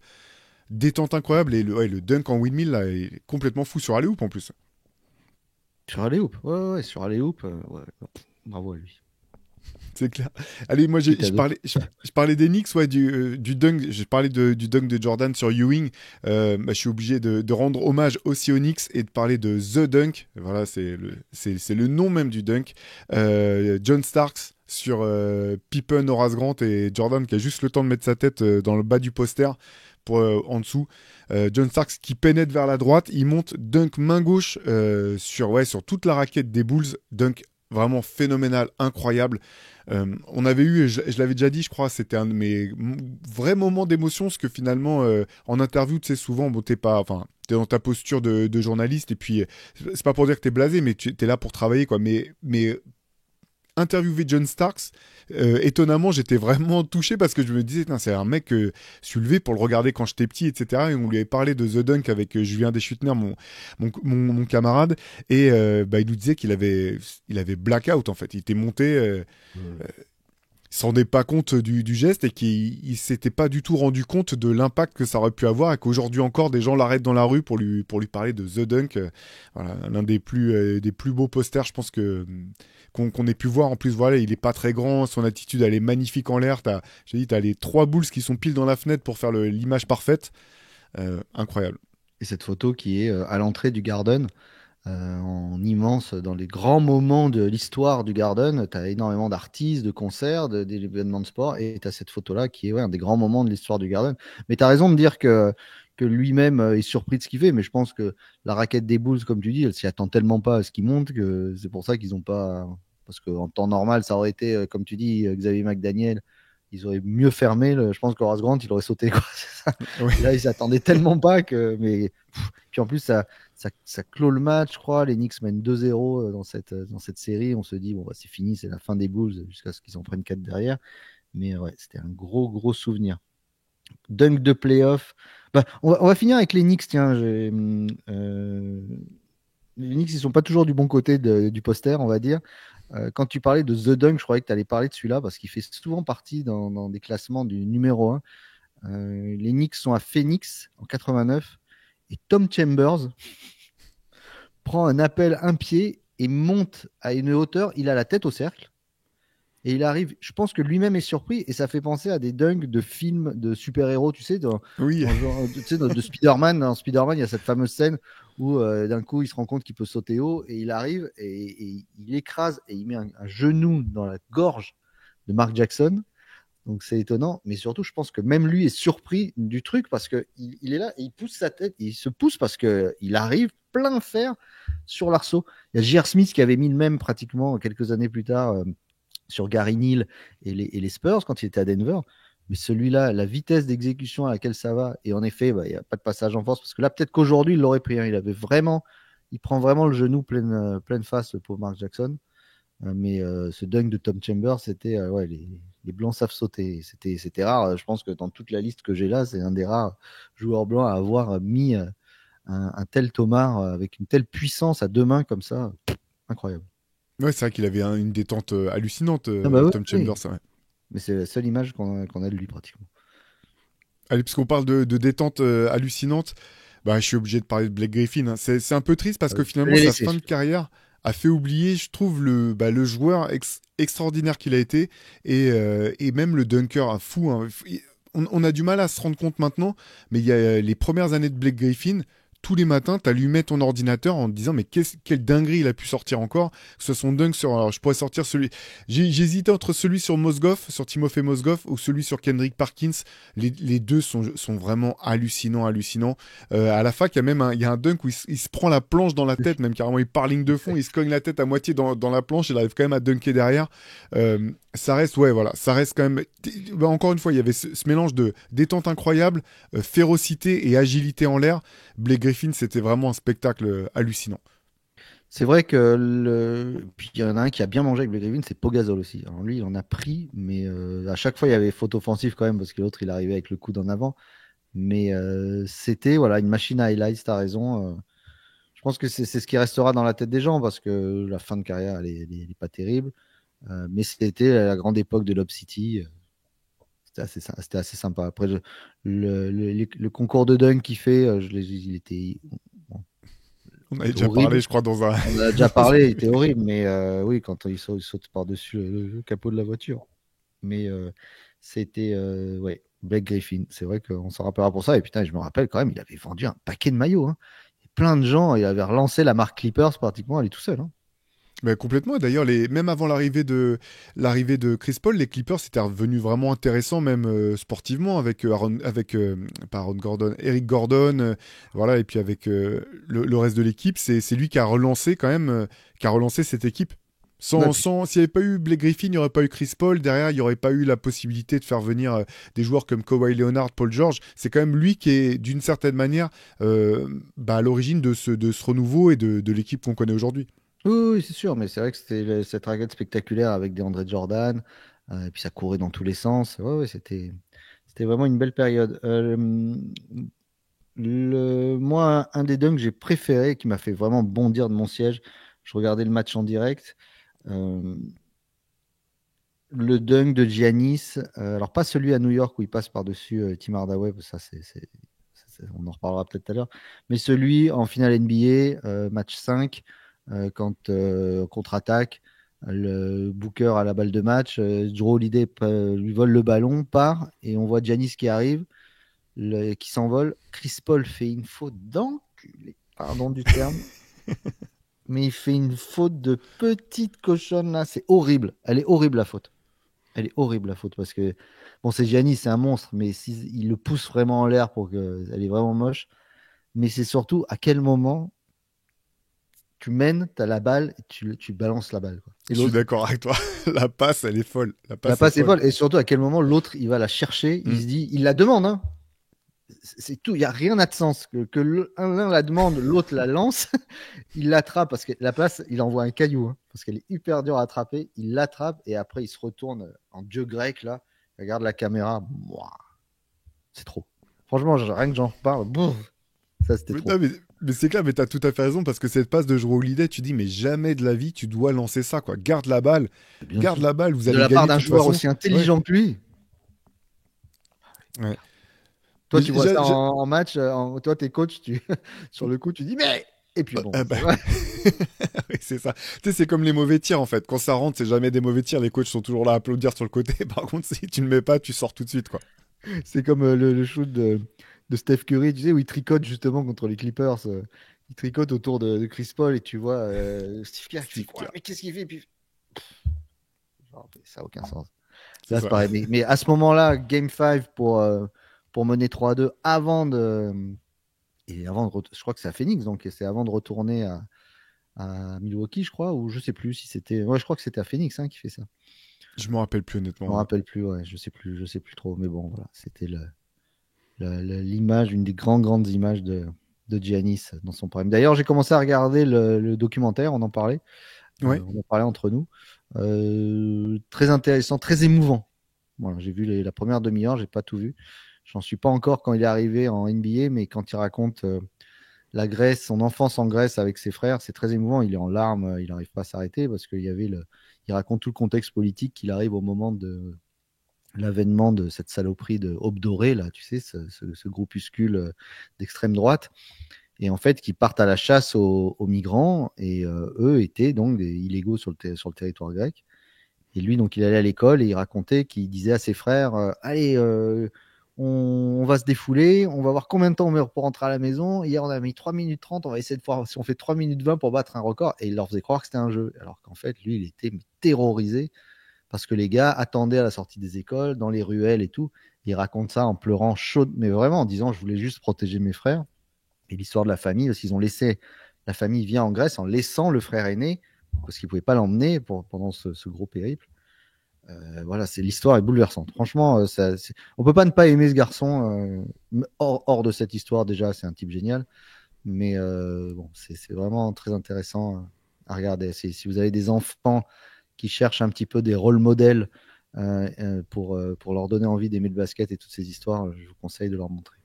Speaker 1: Détente incroyable, et le dunk en windmill, là, est complètement fou sur alley hoop en plus.
Speaker 2: Sur Alley-Hoop. Ouais, sur Alley-Hoop. Ouais. Bravo à lui.
Speaker 1: C'est clair. Allez, moi,
Speaker 2: Qui t'as d'autre?
Speaker 1: je parlais des Knicks, ouais, du dunk. J'ai parlé du dunk de Jordan sur Ewing. Je suis obligé de rendre hommage aussi aux Knicks et de parler de The Dunk. Voilà, c'est le nom même du dunk. John Starks sur Pippen, Horace Grant et Jordan qui a juste le temps de mettre sa tête dans le bas du poster pour en dessous. John Starks qui pénètre vers la droite, il monte dunk main gauche sur toute la raquette des Bulls. Dunk vraiment phénoménal, incroyable. On avait eu, je l'avais déjà dit, je crois, c'était un de mes vrais moments d'émotion, parce que finalement, en interview, tu sais, souvent, bon, t'es pas, enfin, t'es dans ta posture de journaliste, et puis, c'est pas pour dire que t'es blasé, mais tu es là pour travailler, quoi. Mais interviewer John Starks, étonnamment, j'étais vraiment touché parce que je me disais, c'est un mec que je suis levé pour le regarder quand j'étais petit, etc. Et on lui avait parlé de The Dunk avec Julien Deschutner, mon camarade, et il nous disait il avait blackout en fait. Il était monté, il se rendait pas compte du geste et qu'il s'était pas du tout rendu compte de l'impact que ça aurait pu avoir et qu'aujourd'hui encore des gens l'arrêtent dans la rue pour lui parler de The Dunk. Voilà, l'un des plus beaux posters, je pense qu'on ait pu voir. En plus, voilà, il est pas très grand, son attitude elle est magnifique en l'air. T'as les trois Bulls qui sont pile dans la fenêtre pour faire l'image parfaite. Incroyable.
Speaker 2: Et cette photo qui est à l'entrée du Garden. En immense, dans les grands moments de l'histoire du Garden, tu as énormément d'artistes, de concerts, d'événements de sport, et tu as cette photo-là qui est un des grands moments de l'histoire du Garden. Mais tu as raison de dire que lui-même est surpris de ce qu'il fait, mais je pense que la raquette des Bulls, comme tu dis, elle s'y attend tellement pas à ce qu'il monte que c'est pour ça qu'ils n'ont pas. Parce qu'en temps normal, ça aurait été, comme tu dis, Xavier McDaniel, ils auraient mieux fermé. Je pense qu'Horace Grant, il aurait sauté. Quoi.
Speaker 1: Oui.
Speaker 2: Et là, ils s'attendaient tellement pas que. Mais. Puis en plus, ça clôt le match, je crois. Les Knicks mènent 2-0 dans cette série. On se dit, bon, bah, c'est fini, c'est la fin des Bulls jusqu'à ce qu'ils en prennent 4 derrière. Mais ouais, c'était un gros, gros souvenir. Dunk de playoff. Bah, on va finir avec les Knicks. Tiens, les Knicks, ils sont pas toujours du bon côté du poster, on va dire. Quand tu parlais de The Dunk, je croyais que tu allais parler de celui-là parce qu'il fait souvent partie dans des classements du numéro 1. Les Knicks sont à Phoenix en 89 et Tom Chambers prend un appel un pied et monte à une hauteur. Il a la tête au cercle et il arrive. Je pense que lui-même est surpris et ça fait penser à des dunks de films de super-héros, tu sais,
Speaker 1: Oui.
Speaker 2: tu sais, de Spider-Man. Dans Spider-Man, il y a cette fameuse scène où d'un coup il se rend compte qu'il peut sauter haut et il arrive et il écrase et il met un genou dans la gorge de Mark Jackson. Donc c'est étonnant, mais surtout je pense que même lui est surpris du truc parce que il est là et il pousse sa tête, il se pousse parce que il arrive plein fer sur l'arceau. Il y a J.R. Smith qui avait mis le même pratiquement quelques années plus tard sur Gary Neal et les Spurs quand il était à Denver. Mais celui-là, la vitesse d'exécution à laquelle ça va, et en effet, il n'y a pas de passage en force parce que là peut-être qu'aujourd'hui il l'aurait pris. Il avait vraiment, il prend vraiment le genou pleine face le pauvre Mark Jackson. Mais ce dunk de Tom Chambers, c'était les blancs savent sauter. C'était rare. Je pense que dans toute la liste que j'ai là, c'est un des rares joueurs blancs à avoir mis un tel Tomar avec une telle puissance à 2 mains comme ça. Incroyable.
Speaker 1: Ouais, c'est vrai qu'il avait une détente hallucinante,
Speaker 2: Ah bah
Speaker 1: Tom
Speaker 2: oui.
Speaker 1: Chambers. Ouais.
Speaker 2: Mais c'est la seule image qu'on a de lui pratiquement.
Speaker 1: Allez, puisqu'on parle de détente hallucinante, bah, je suis obligé de parler de Blake Griffin. Hein. C'est un peu triste parce que
Speaker 2: Je
Speaker 1: finalement,
Speaker 2: l'ai
Speaker 1: sa
Speaker 2: laissé.
Speaker 1: fin de carrière a fait oublier, je trouve, le joueur extraordinaire qu'il a été et même le dunker à fou. Hein. On a du mal à se rendre compte maintenant, mais il y a les premières années de Blake Griffin. Tous les matins, tu allumais ton ordinateur en te disant mais quelle dinguerie il a pu sortir encore. Que ce soit son dunk sur... Alors je pourrais sortir celui... J'hésitais entre celui sur Mozgov, sur Timofey Mozgov, ou celui sur Kendrick Parkins. Les deux sont vraiment hallucinants. À la fac, il y a un dunk où il se prend la planche dans la tête, même carrément il part ligne de fond, il se cogne la tête à moitié dans la planche, il arrive quand même à dunker derrière. Ça reste, ouais, voilà, ça reste quand même... Bah, encore une fois, il y avait ce mélange de détente incroyable, férocité et agilité en l'air. Blake Griffin, c'était vraiment un spectacle hallucinant.
Speaker 2: C'est vrai que puis il y en a un qui a bien mangé avec Blake Griffin, c'est Pogazol aussi. Alors lui, il en a pris, mais à chaque fois, il y avait faute offensive quand même, parce que l'autre, il arrivait avec le coude en avant. Mais c'était voilà, une machine à highlights, t'as raison. Je pense que c'est ce qui restera dans la tête des gens, parce que la fin de carrière, elle est pas terrible. Mais c'était la grande époque de Lob City. C'était assez sympa. Après, le concours de dunk qu'il fait, il était, bon,
Speaker 1: On
Speaker 2: il
Speaker 1: avait
Speaker 2: était
Speaker 1: déjà parlé,
Speaker 2: horrible.
Speaker 1: je crois, dans un...
Speaker 2: On en a déjà parlé, il était horrible. Mais oui, quand il saute par-dessus le capot de la voiture. Mais c'était ouais, Blake Griffin. C'est vrai qu'on s'en rappellera pour ça. Et putain, je me rappelle quand même, il avait vendu un paquet de maillots. Hein. Et plein de gens, il avait relancé la marque Clippers pratiquement à lui tout seul. Hein.
Speaker 1: Mais complètement. D'ailleurs, même avant l'arrivée de Chris Paul, les Clippers c'était revenu vraiment intéressant, même sportivement, avec pas Aaron Gordon, Eric Gordon, voilà, et puis avec le reste de l'équipe. C'est lui qui a relancé quand même, qui a relancé cette équipe.
Speaker 2: Ouais, puis,
Speaker 1: S'il n'y avait pas eu Blake Griffin, il n'y aurait pas eu Chris Paul. Derrière, il n'y aurait pas eu la possibilité de faire venir des joueurs comme Kawhi Leonard, Paul George. C'est quand même lui qui est, d'une certaine manière, à l'origine de ce renouveau et de l'équipe qu'on connaît aujourd'hui.
Speaker 2: oui, oui, c'est sûr, mais c'est vrai que c'était cette raquette spectaculaire avec des André Jordan. Et puis ça courait dans tous les sens. Ouais, ouais, c'était vraiment une belle période. Moi, un des dunks que j'ai préféré, qui m'a fait vraiment bondir de mon siège, je regardais le match en direct. euh, le dunk de Giannis, alors pas celui à New York où il passe par-dessus Tim Hardaway, parce que ça, on en reparlera peut-être tout à l'heure, mais celui en finale NBA, match 5, quand contre-attaque, le Booker a la balle de match, Drew Holiday lui vole le ballon, part, et on voit Giannis qui arrive, qui s'envole. Chris Paul fait une faute d'enculé, pardon du terme, mais il fait une faute de petite cochonne là, c'est horrible. Elle est horrible la faute. Elle est horrible la faute parce que bon, c'est Giannis, c'est un monstre, mais il le pousse vraiment en l'air pour que elle est vraiment moche. Mais c'est surtout à quel moment tu mènes, tu as la balle et tu balances la balle. Quoi. Et
Speaker 1: Je suis
Speaker 2: l'autre,
Speaker 1: d'accord avec toi. La passe, elle est folle. La
Speaker 2: la
Speaker 1: passe est
Speaker 2: passe est
Speaker 1: folle.
Speaker 2: folle. Et surtout à quel moment l'autre, il va la chercher, il
Speaker 1: Mm.
Speaker 2: se dit, il la demande. Hein. C'est tout, il n'y a rien n'a de sens. Que l'un la demande, l'autre la lance, il l'attrape parce que la passe, il envoie un caillou hein, parce qu'elle est hyper dure à attraper. Il l'attrape et après il se retourne en dieu grec là, il regarde la caméra. Mouah, c'est trop. Franchement, rien que j'en reparle, bouf, ça c'était
Speaker 1: Mais,
Speaker 2: trop.
Speaker 1: non, mais c'est clair, mais t'as tout à fait raison parce que cette passe de Drew Holiday, tu dis, mais jamais de la vie tu dois lancer ça, quoi.
Speaker 2: Bien
Speaker 1: Garde
Speaker 2: sûr.
Speaker 1: la balle, vous
Speaker 2: De
Speaker 1: allez
Speaker 2: la part
Speaker 1: gagner de
Speaker 2: d'un
Speaker 1: toute
Speaker 2: joueur
Speaker 1: façon.
Speaker 2: aussi
Speaker 1: Ouais.
Speaker 2: intelligent que lui.
Speaker 1: Ouais.
Speaker 2: Toi,
Speaker 1: Mais
Speaker 2: tu vois ça en match, toi, t'es coach, sur le coup, tu dis, mais. Et puis bon,
Speaker 1: bah,
Speaker 2: c'est vrai.
Speaker 1: oui, c'est ça. Tu sais, c'est comme les mauvais tirs en fait. Quand ça rentre, c'est jamais des mauvais tirs. Les coachs sont toujours là à applaudir sur le côté. Par contre, si tu ne le mets pas, tu sors tout de suite, quoi.
Speaker 2: C'est comme le shoot de Steph Curry, tu sais, où il tricote justement contre les Clippers. Il tricote autour de Chris Paul et tu vois Steve Kerr qui
Speaker 1: Steve
Speaker 2: fait, ouais,
Speaker 1: Kerr.
Speaker 2: mais qu'est-ce qu'il fait? Et puis, genre, ça n'a aucun sens.
Speaker 1: C'est
Speaker 2: Là, c'est
Speaker 1: ça.
Speaker 2: pareil. Mais à ce moment-là, Game 5 pour mener 3-2 avant de. Et je crois que c'est à Phoenix, donc c'est avant de retourner à Milwaukee, je crois, ou je sais plus si c'était. Ouais, je crois que c'était à Phoenix hein, qui fait ça.
Speaker 1: Je me rappelle plus
Speaker 2: Je me
Speaker 1: honnêtement.
Speaker 2: rappelle plus, ouais, je sais plus trop. Mais bon, voilà, c'était l'image, une des grandes images de Giannis dans son prime. D'ailleurs, j'ai commencé à regarder le documentaire, on en parlait.
Speaker 1: Ouais.
Speaker 2: On en parlait entre nous. Très intéressant, très émouvant. Voilà, j'ai vu la première demi-heure, j'ai pas tout vu. J'en suis pas encore quand il est arrivé en NBA, mais quand il raconte la Grèce, son enfance en Grèce avec ses frères, c'est très émouvant. Il est en larmes, il n'arrive pas à s'arrêter parce qu'il y avait il raconte tout le contexte politique qu'il arrive au moment de l'avènement de cette saloperie de Aube Dorée, là, tu sais, ce groupuscule d'extrême droite. Et en fait, qui partent à la chasse aux migrants. Et eux étaient donc des illégaux sur le territoire grec. Et lui, donc, il allait à l'école et il racontait qu'il disait à ses frères allez, on va se défouler, on va voir combien de temps on met pour rentrer à la maison. Hier, on a mis 3 minutes 30, on va essayer de voir si on fait 3 minutes 20 pour battre un record. Et il leur faisait croire que c'était un jeu. Alors qu'en fait, lui, il était terrorisé parce que les gars attendaient à la sortie des écoles, dans les ruelles et tout. Il raconte ça en pleurant chaud, mais vraiment en disant je voulais juste protéger mes frères. Et l'histoire de la famille, parce qu'ils ont laissé, la famille vient en Grèce en laissant le frère aîné, parce qu'ils ne pouvaient pas l'emmener pendant ce gros périple. Voilà, l'histoire est bouleversante. Franchement, on peut pas ne pas aimer ce garçon. Hors de cette histoire, déjà, c'est un type génial. Mais bon, c'est vraiment très intéressant à regarder. Si vous avez des enfants qui cherchent un petit peu des rôles modèles pour leur donner envie d'aimer le basket et toutes ces histoires, je vous conseille de leur montrer.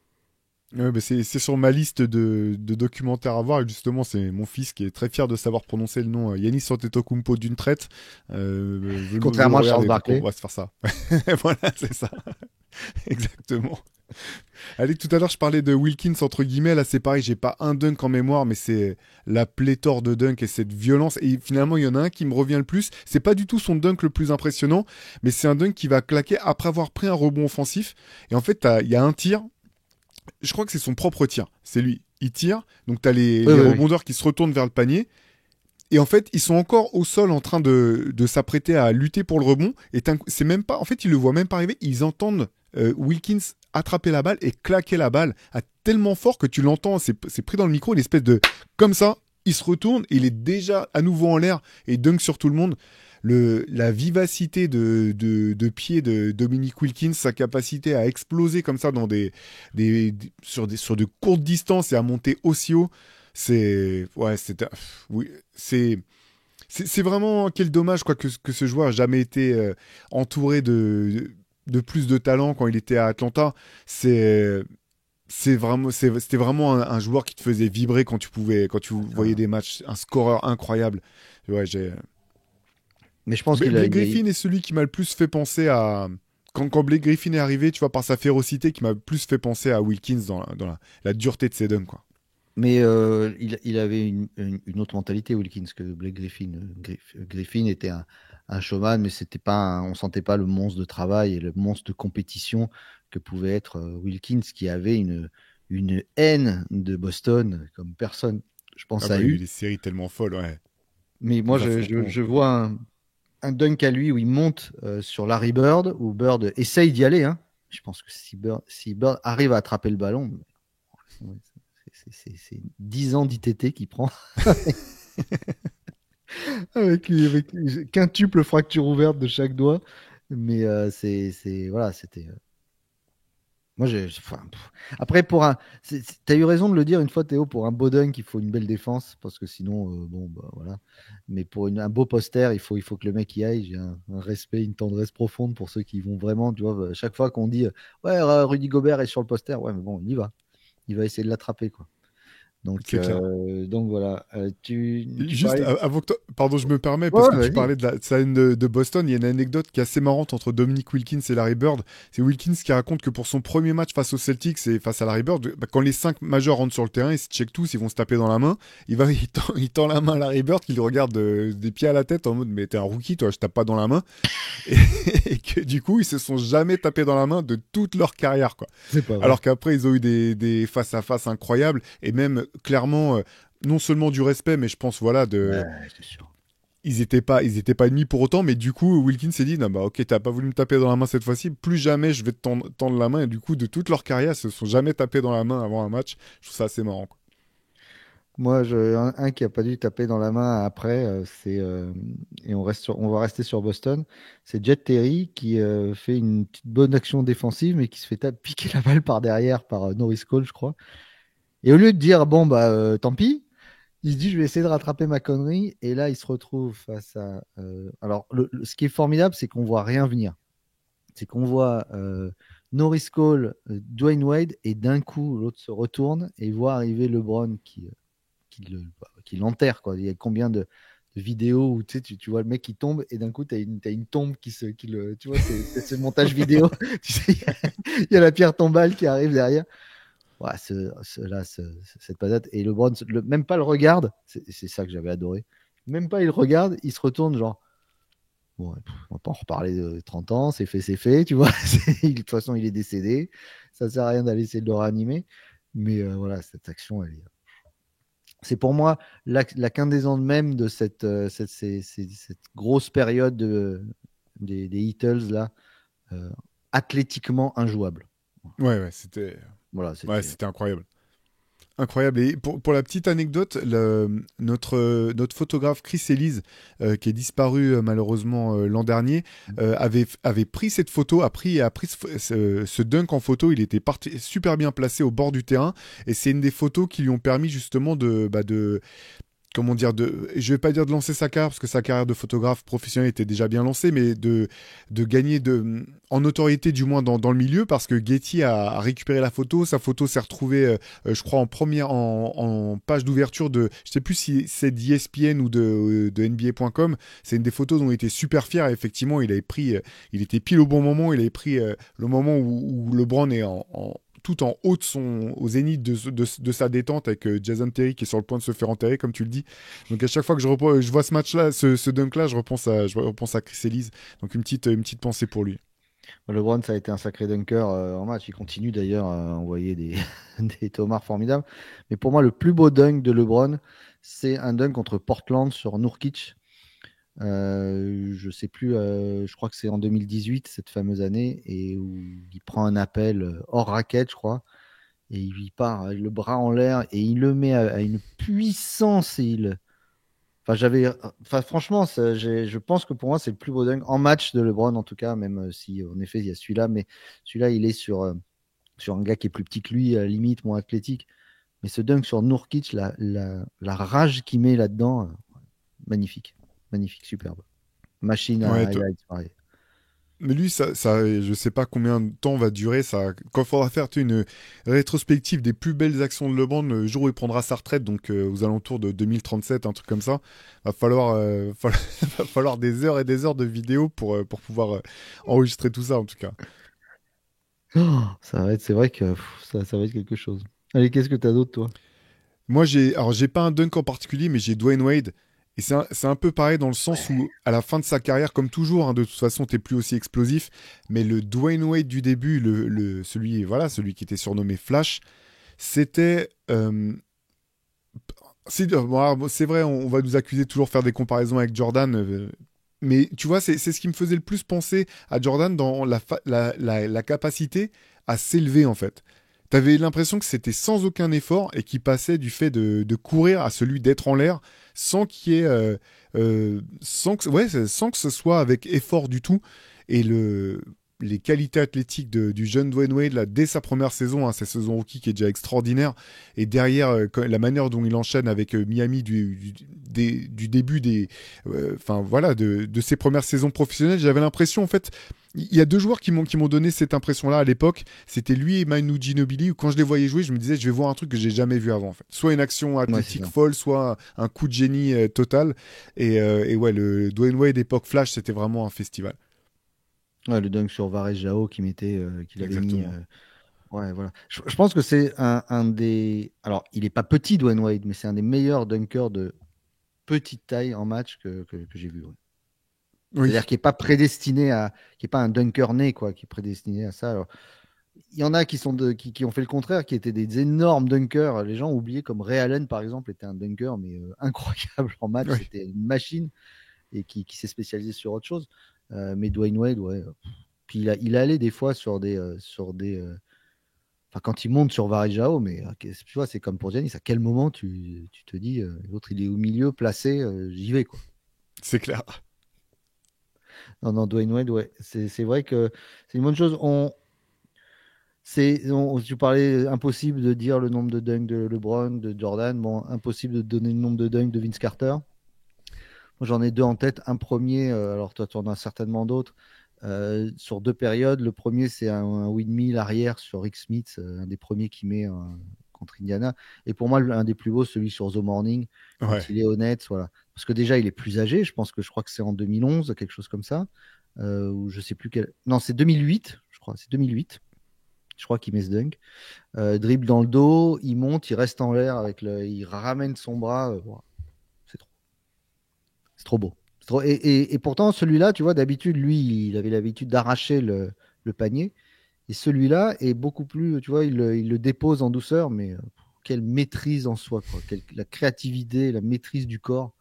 Speaker 1: Ouais, bah, c'est sur ma liste de documentaires à voir. Et justement, c'est mon fils qui est très fier de savoir prononcer le nom Yanis Antetokounmpo d'une traite. Veut le
Speaker 2: Contrairement à Charles
Speaker 1: regarder, donc on
Speaker 2: Barkley.
Speaker 1: va se faire ça. Voilà, c'est ça. Exactement. Allez, tout à l'heure, je parlais de Wilkins, entre guillemets. Là, c'est pareil, j'ai pas un dunk en mémoire, mais c'est la pléthore de dunk et cette violence. Et finalement, il y en a un qui me revient le plus. C'est pas du tout son dunk le plus impressionnant, mais c'est un dunk qui va claquer après avoir pris un rebond offensif. Et en fait, il y a un tir. Je crois que c'est son propre tir. C'est lui. Il tire. Donc, t'as
Speaker 2: Oui,
Speaker 1: les
Speaker 2: oui, oui.
Speaker 1: rebondeurs qui se retournent vers le panier. Et en fait, ils sont encore au sol en train de s'apprêter à lutter pour le rebond. Et c'est même pas. En fait, ils le voient même pas arriver. Ils entendent Wilkins attraper la balle et claquer la balle à tellement fort que tu l'entends. C'est pris dans le micro, une espèce de. Comme ça, il se retourne. Il est déjà à nouveau en l'air et dunk sur tout le monde. La vivacité de pied de Dominique Wilkins, sa capacité à exploser comme ça sur de courtes distances et à monter aussi haut, oui, c'est vraiment quel dommage quoi que ce joueur a jamais été entouré de plus de talent quand il était à Atlanta. C'était vraiment un joueur qui te faisait vibrer quand tu voyais des matchs, un scoreur incroyable. Ouais,
Speaker 2: Mais je pense qu'il a,
Speaker 1: Blake Griffin est celui qui m'a le plus fait penser à. Quand Blake Griffin est arrivé, tu vois, par sa férocité, qui m'a plus fait penser à Wilkins dans la dureté de ses dunks, quoi.
Speaker 2: Mais il avait une autre mentalité, Wilkins, que Blake Griffin. Griffin était un showman, mais c'était pas on sentait pas le monstre de travail et le monstre de compétition que pouvait être Wilkins, qui avait une haine de Boston comme personne, je
Speaker 1: Ah
Speaker 2: pense,
Speaker 1: bah,
Speaker 2: a
Speaker 1: il y a eu
Speaker 2: eu.
Speaker 1: des séries tellement folles, ouais.
Speaker 2: Mais moi,
Speaker 1: Des affrontements.
Speaker 2: je vois un dunk à lui où il monte sur Larry Bird, où Bird essaye d'y aller. Hein. Je pense que si Bird arrive à attraper le ballon, c'est 10 ans d'ITT qu'il prend. avec quintuple fracture ouverte de chaque doigt. Mais voilà, c'était. Moi, après, t'as eu raison de le dire une fois, Théo, pour un beau dunk, il faut une belle défense, parce que sinon, bon, bah voilà. Mais pour un beau poster, il faut que le mec y aille. J'ai un respect, une tendresse profonde pour ceux qui vont vraiment, tu vois, chaque fois qu'on dit, ouais, Rudy Gobert est sur le poster, ouais, mais bon, il y va. Il va essayer de l'attraper, quoi.
Speaker 1: C'est clair.
Speaker 2: Donc voilà. Tu
Speaker 1: Juste
Speaker 2: parlais.
Speaker 1: avant que pardon, je me permets parce
Speaker 2: Ouais,
Speaker 1: que tu
Speaker 2: vas-y.
Speaker 1: parlais de sa haine de Boston. Il y a une anecdote qui est assez marrante entre Dominic Wilkins et Larry Bird. C'est Wilkins qui raconte que pour son premier match face aux Celtics et face à Larry Bird, bah, quand les 5 majeurs rentrent sur le terrain, ils se checkent tous, ils vont se taper dans la main. Il tend la main à Larry Bird, qui le regarde des pieds à la tête en mode mais t'es un rookie, toi, je tape pas dans la main. Et, et que du coup, ils se sont jamais tapés dans la main de toute leur carrière, quoi.
Speaker 2: C'est pas vrai.
Speaker 1: Alors qu'après, ils ont eu des face à face incroyables et même clairement. Non seulement du respect, mais je pense voilà
Speaker 2: Ouais, c'est sûr.
Speaker 1: ils étaient pas ennemis pour autant, mais du coup Wilkins s'est dit non bah ok t'as pas voulu me taper dans la main cette fois-ci, plus jamais je vais te tendre la main et du coup de toute leur carrière ils se sont jamais tapés dans la main avant un match. Je trouve ça assez marrant, quoi.
Speaker 2: Moi, un qui a pas dû taper dans la main après, et on va rester sur Boston. C'est Jet Terry qui fait une petite bonne action défensive, mais qui se fait piquer la balle par derrière par Norris Cole, je crois. Et au lieu de dire bon bah tant pis, il se dit je vais essayer de rattraper ma connerie. Et là, il se retrouve face à. Alors, ce qui est formidable, c'est qu'on voit rien venir. c'est qu'on voit Norris Cole, Dwayne Wade, et d'un coup, l'autre se retourne et voit arriver LeBron qui l'enterre, quoi. Il y a combien de vidéos où tu vois le mec qui tombe et d'un coup, tu as une tombe tu vois, c'est ce montage vidéo. Tu sais, il y a la pierre tombale qui arrive derrière. Ouais, cette patate. Et LeBron, même pas le regarde. C'est ça que j'avais adoré. Même pas il regarde, il se retourne, genre. Bon, on va pas en reparler de 30 ans, c'est fait, tu vois. De toute façon, il est décédé. Ça sert à rien d'aller essayer de le réanimer. Mais voilà, cette action, c'est pour moi la quindaison même de cette grosse période des Heatles, là, euh, athlétiquement injouable.
Speaker 1: Ouais,
Speaker 2: Voilà,
Speaker 1: ouais,
Speaker 2: c'était.
Speaker 1: c'était incroyable. Incroyable. Et pour la petite anecdote, notre photographe Chris Elise, qui est disparu malheureusement l'an dernier, avait pris cette photo, a pris ce dunk en photo. Il était super bien placé au bord du terrain. Et c'est une des photos qui lui ont permis justement de comment dire, je vais pas dire de lancer sa carrière parce que sa carrière de photographe professionnel était déjà bien lancée, mais de gagner en notoriété du moins dans le milieu parce que Getty a récupéré la photo. Sa photo s'est retrouvée, je crois, en page d'ouverture je sais plus si c'est d'ESPN ou de NBA.com. C'est une des photos dont il était super fier. Et effectivement, il était pile au bon moment. Il avait pris le moment où LeBron est tout en haut au zénith de sa détente avec Jason Terry qui est sur le point de se faire enterrer, comme tu le dis. Donc à chaque fois que je vois ce match-là, ce dunk-là, je repense à Chris Elise. Donc une petite pensée pour lui.
Speaker 2: LeBron, ça a été un sacré dunker en match. Il continue d'ailleurs à envoyer des tomards formidables. Mais pour moi, le plus beau dunk de LeBron, c'est un dunk contre Portland sur Nurkic. Je sais plus, je crois que c'est en 2018, cette fameuse année, et où il prend un appel hors raquette, je crois, et il part avec le bras en l'air et il le met à une puissance. Enfin, franchement, je pense que pour moi, c'est le plus beau dunk en match de LeBron, en tout cas, même si en effet, il y a celui-là, mais celui-là, il est sur un gars qui est plus petit que lui, à la limite, moins athlétique. Mais ce dunk sur Nurkic, la rage qu'il met là-dedans, magnifique, magnifique, superbe. Machine à
Speaker 1: Ouais,
Speaker 2: highlights, pareil.
Speaker 1: mais lui, je sais pas combien de temps va durer ça. Quand il faudra faire une rétrospective des plus belles actions de LeBron le jour où il prendra sa retraite, donc aux alentours de 2037, un truc comme ça, va falloir des heures et des heures de vidéos pour pouvoir enregistrer tout ça en tout cas.
Speaker 2: Oh, c'est vrai que ça va être quelque chose. Allez, qu'est-ce que t'as d'autre, toi?
Speaker 1: Moi, j'ai pas un dunk en particulier, mais j'ai Dwayne Wade. Et c'est un peu pareil dans le sens où, à la fin de sa carrière, comme toujours, hein, de toute façon, t'es plus aussi explosif. Mais le Dwayne Wade du début, celui qui était surnommé Flash, c'était. C'est vrai, on va nous accuser de toujours faire des comparaisons avec Jordan. Mais tu vois, c'est ce qui me faisait le plus penser à Jordan dans la capacité à s'élever, en fait. T'avais l'impression que c'était sans aucun effort et qui passait du fait de courir à celui d'être en l'air sans qu'il y ait, sans que ce soit avec effort du tout. Et les qualités athlétiques du jeune Dwayne Wade là, dès sa première saison, hein, sa saison rookie qui est déjà extraordinaire, et derrière la manière dont il enchaîne avec Miami du début enfin voilà, de ses premières saisons professionnelles, j'avais l'impression en fait. Il y a deux joueurs qui m'ont donné cette impression-là à l'époque. C'était lui et Manu Ginobili. Où quand je les voyais jouer, je me disais, je vais voir un truc que j'ai jamais vu avant. En fait. Soit une action
Speaker 2: Ouais, c'est
Speaker 1: athlétique
Speaker 2: ça.
Speaker 1: folle, soit un coup de génie total. Et ouais, le Dwayne Wade époque Flash, c'était vraiment un festival.
Speaker 2: Ouais, le dunk sur Varejao qu'il avait mis.
Speaker 1: Exactement.
Speaker 2: Ouais, voilà. Je pense que c'est un des. Alors, il est pas petit, Dwayne Wade, mais c'est un des meilleurs dunkers de petite taille en match que j'ai vu. Ouais. C'est-à-dire
Speaker 1: Oui.
Speaker 2: qui est pas un dunker né, quoi, qui est prédestiné à ça. Alors, il y en a qui ont fait le contraire, qui étaient des énormes dunkers. Les gens ont oublié comme Ray Allen, par exemple, était un dunker, mais incroyable en match.
Speaker 1: Oui.
Speaker 2: C'était une machine et qui s'est spécialisé sur autre chose. Mais Dwayne Wade, ouais. Puis il allait des fois enfin, quand il monte sur Varejao, mais tu vois, c'est comme pour Giannis, à quel moment tu te dis, l'autre il est au milieu, placé, j'y vais, quoi.
Speaker 1: C'est clair.
Speaker 2: Non, non, Dwayne Wade, ouais. C'est vrai que c'est une bonne chose. Tu parlais impossible de dire le nombre de dunks de LeBron, de Jordan. Bon, impossible de donner le nombre de dunks de Vince Carter. Moi, j'en ai deux en tête. Un premier, alors toi, tu en as certainement d'autres. sur 2 périodes. Le premier, c'est un windmill arrière sur Rick Smith, un des premiers qu'il met contre Indiana. Et pour moi, un des plus beaux, celui sur The Morning,
Speaker 1: Ouais.
Speaker 2: quand il est honnête. Voilà. Parce que déjà, il est plus âgé. Je crois que c'est en 2011, quelque chose comme ça. Ou je sais plus quel. Non, c'est 2008, je crois. C'est 2008. Je crois qu'il met ce dunk. Dribble dans le dos, il monte, il reste en l'air, il ramène son bras. Voilà. C'est trop. C'est trop beau. Et pourtant, celui-là, tu vois, d'habitude, lui, il avait l'habitude d'arracher le panier. Et celui-là est beaucoup plus, tu vois, il le dépose en douceur, mais quelle maîtrise en soi, quoi. La créativité, la maîtrise du corps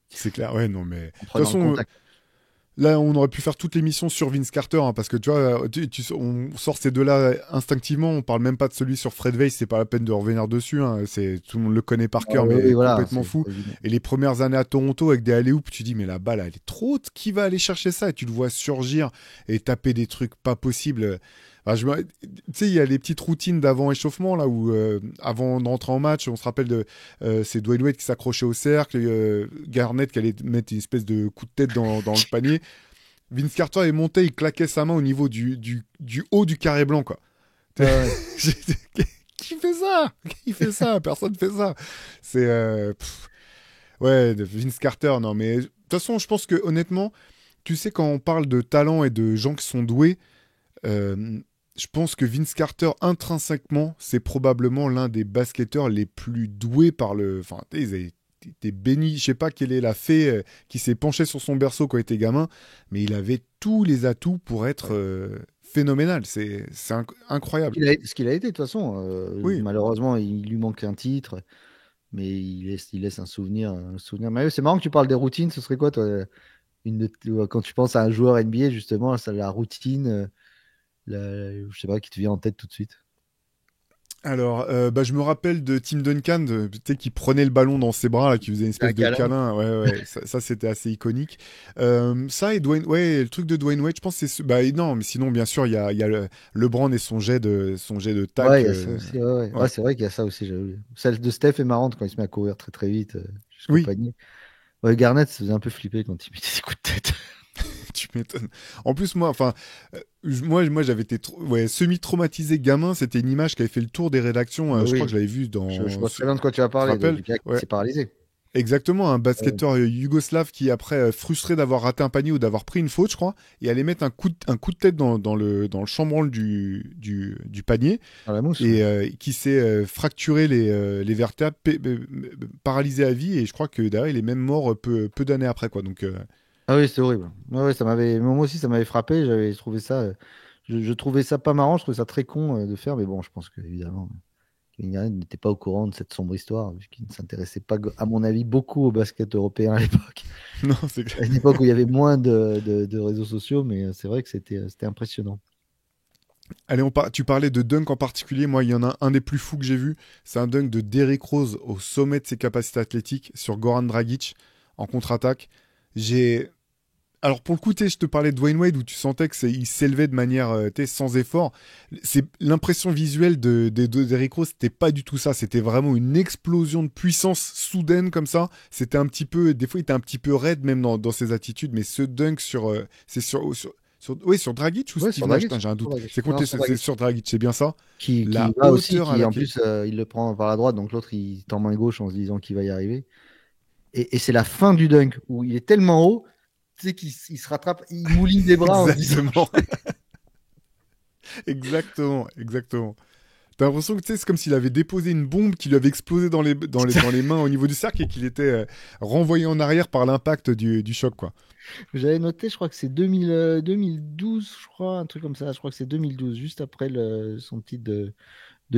Speaker 1: C'est clair, ouais, non, mais. De
Speaker 2: en
Speaker 1: toute
Speaker 2: prenant le
Speaker 1: façon,
Speaker 2: contact.
Speaker 1: là, on aurait pu faire toute l'émission sur Vince Carter, hein, parce que tu vois, on sort ces deux-là instinctivement. On parle même pas de celui sur Fred Weiss, c'est pas la peine de revenir dessus. Hein, tout le monde le connaît par cœur,
Speaker 2: Oui,
Speaker 1: mais
Speaker 2: voilà,
Speaker 1: complètement fou.
Speaker 2: c'est évident.
Speaker 1: Et les premières années à Toronto avec des alley-oops, tu dis, mais la balle, elle est trop haute. Qui va aller chercher ça? Et tu le vois surgir et taper des trucs pas possibles. Enfin, tu sais, il y a les petites routines d'avant échauffement, là, où avant d'entrer en match, on se rappelle c'est Dwayne Wade qui s'accrochait au cercle, Garnett qui allait mettre une espèce de coup de tête dans le panier. Vince Carter est monté, il claquait sa main au niveau du haut du carré blanc, quoi.
Speaker 2: Ouais.
Speaker 1: Qui fait ça? Qui fait ça? Personne fait ça. C'est. Ouais, Vince Carter, non, mais de toute façon, je pense que honnêtement, tu sais, quand on parle de talent et de gens qui sont doués, euh, je pense que Vince Carter, intrinsèquement, c'est probablement l'un des basketteurs les plus doués par le. Enfin, t'es béni, je sais pas quelle est la fée qui s'est penchée sur son berceau quand il était gamin, mais il avait tous les atouts pour être phénoménal. C'est incroyable.
Speaker 2: Ce qu'il a été, de toute façon.
Speaker 1: Oui.
Speaker 2: Malheureusement, il lui manque un titre, mais il laisse un souvenir. Mais c'est marrant que tu parles des routines. Ce serait quoi, toi, quand tu penses à un joueur NBA, justement, ça, la routine, je sais pas, qui te vient en tête tout de suite?
Speaker 1: Alors, bah, je me rappelle de Tim Duncan, tu sais, qui prenait le ballon dans ses bras, là, qui faisait une
Speaker 2: Un
Speaker 1: espèce de
Speaker 2: câlin.
Speaker 1: câlin. Ouais, ouais, ça, c'était assez iconique. Ça et Dwayne, ouais, le truc de Dwayne Wade, je pense que bah non, mais sinon, bien sûr, il y a LeBron et son jet de
Speaker 2: Ouais,
Speaker 1: tac.
Speaker 2: il y a ça aussi. Ouais, ouais. Ouais,
Speaker 1: Ouais.
Speaker 2: c'est vrai qu'il y a ça aussi. J'avais oublié. Celle de Steph est marrante quand il se met à courir très très vite jusqu'au
Speaker 1: Oui,
Speaker 2: panier. Ouais, Garnett se faisait un peu flipper quand il mettait des coups de tête.
Speaker 1: tu m'étonnes. En plus, moi, enfin, moi, j'avais été ouais, semi-traumatisé gamin. C'était une image qui avait fait le tour des rédactions.
Speaker 2: Bah
Speaker 1: Je crois que
Speaker 2: oui,
Speaker 1: je l'avais vue
Speaker 2: je
Speaker 1: dans.
Speaker 2: vois
Speaker 1: Tu
Speaker 2: très bien de quoi tu vas
Speaker 1: te
Speaker 2: parler,
Speaker 1: rappelles?
Speaker 2: du gars qui
Speaker 1: Ouais.
Speaker 2: s'est paralysé.
Speaker 1: Exactement, un
Speaker 2: Ouais.
Speaker 1: basketteur yougoslave qui, après, frustré d'avoir raté un panier ou d'avoir pris une faute, je crois, et allait mettre un coup de tête dans le chambranle du panier,
Speaker 2: Dans la mousse, ouais.
Speaker 1: et qui s'est fracturé les vertèbres, paralysé à vie, et je crois que derrière, il est même mort peu d'années après, quoi. Donc,
Speaker 2: Ah oui, c'est horrible. Ouais, ouais, moi aussi, ça m'avait frappé. J'avais trouvé ça, je trouvais ça pas marrant. Je trouvais ça très con de faire, mais bon, je pense que évidemment, Kevin Garnett n'était pas au courant de cette sombre histoire, vu qu'il ne s'intéressait pas, à mon avis, beaucoup au basket européen à l'époque.
Speaker 1: non, c'est
Speaker 2: À
Speaker 1: clair.
Speaker 2: une époque où il y avait moins de réseaux sociaux, mais c'est vrai que c'était impressionnant.
Speaker 1: Allez, tu parlais de dunk en particulier. Moi, il y en a un des plus fous que j'ai vu. C'est un dunk de Derrick Rose au sommet de ses capacités athlétiques sur Goran Dragic en contre-attaque. J'ai Alors pour le coup, je te parlais de Dwayne Wade où tu sentais il s'élevait de manière sans effort. C'est l'impression visuelle d'Eric Rose, c'était pas du tout ça. C'était vraiment une explosion de puissance soudaine comme ça. C'était un petit peu, des fois, il était un petit peu raide même dans ses attitudes. Mais ce dunk c'est oui, sur Dragic ou
Speaker 2: Ouais, sur
Speaker 1: Steve Nash, putain,
Speaker 2: Dragic.
Speaker 1: j'ai un
Speaker 2: Sur
Speaker 1: doute.
Speaker 2: Dragic.
Speaker 1: C'est
Speaker 2: Non,
Speaker 1: contre,
Speaker 2: sur
Speaker 1: c'est
Speaker 2: Dragic.
Speaker 1: sur Dragic, c'est bien ça.
Speaker 2: Qui
Speaker 1: La
Speaker 2: va aussi,
Speaker 1: hauteur à
Speaker 2: qui en
Speaker 1: laquelle.
Speaker 2: plus, il le prend par la droite, donc l'autre, il tend main gauche en se disant qu'il va y arriver. Et c'est la fin du dunk où il est tellement haut, tu sais qu'il se rattrape, il mouline des bras en se disant.
Speaker 1: Exactement, exactement, exactement. T'as l'impression que tu sais, c'est comme s'il avait déposé une bombe qui lui avait explosé dans les mains au niveau du cercle et qu'il était renvoyé en arrière par l'impact du choc, quoi.
Speaker 2: J'avais noté, je crois que c'est 2012, je crois, un truc comme ça. Je crois que c'est 2012, juste après son titre de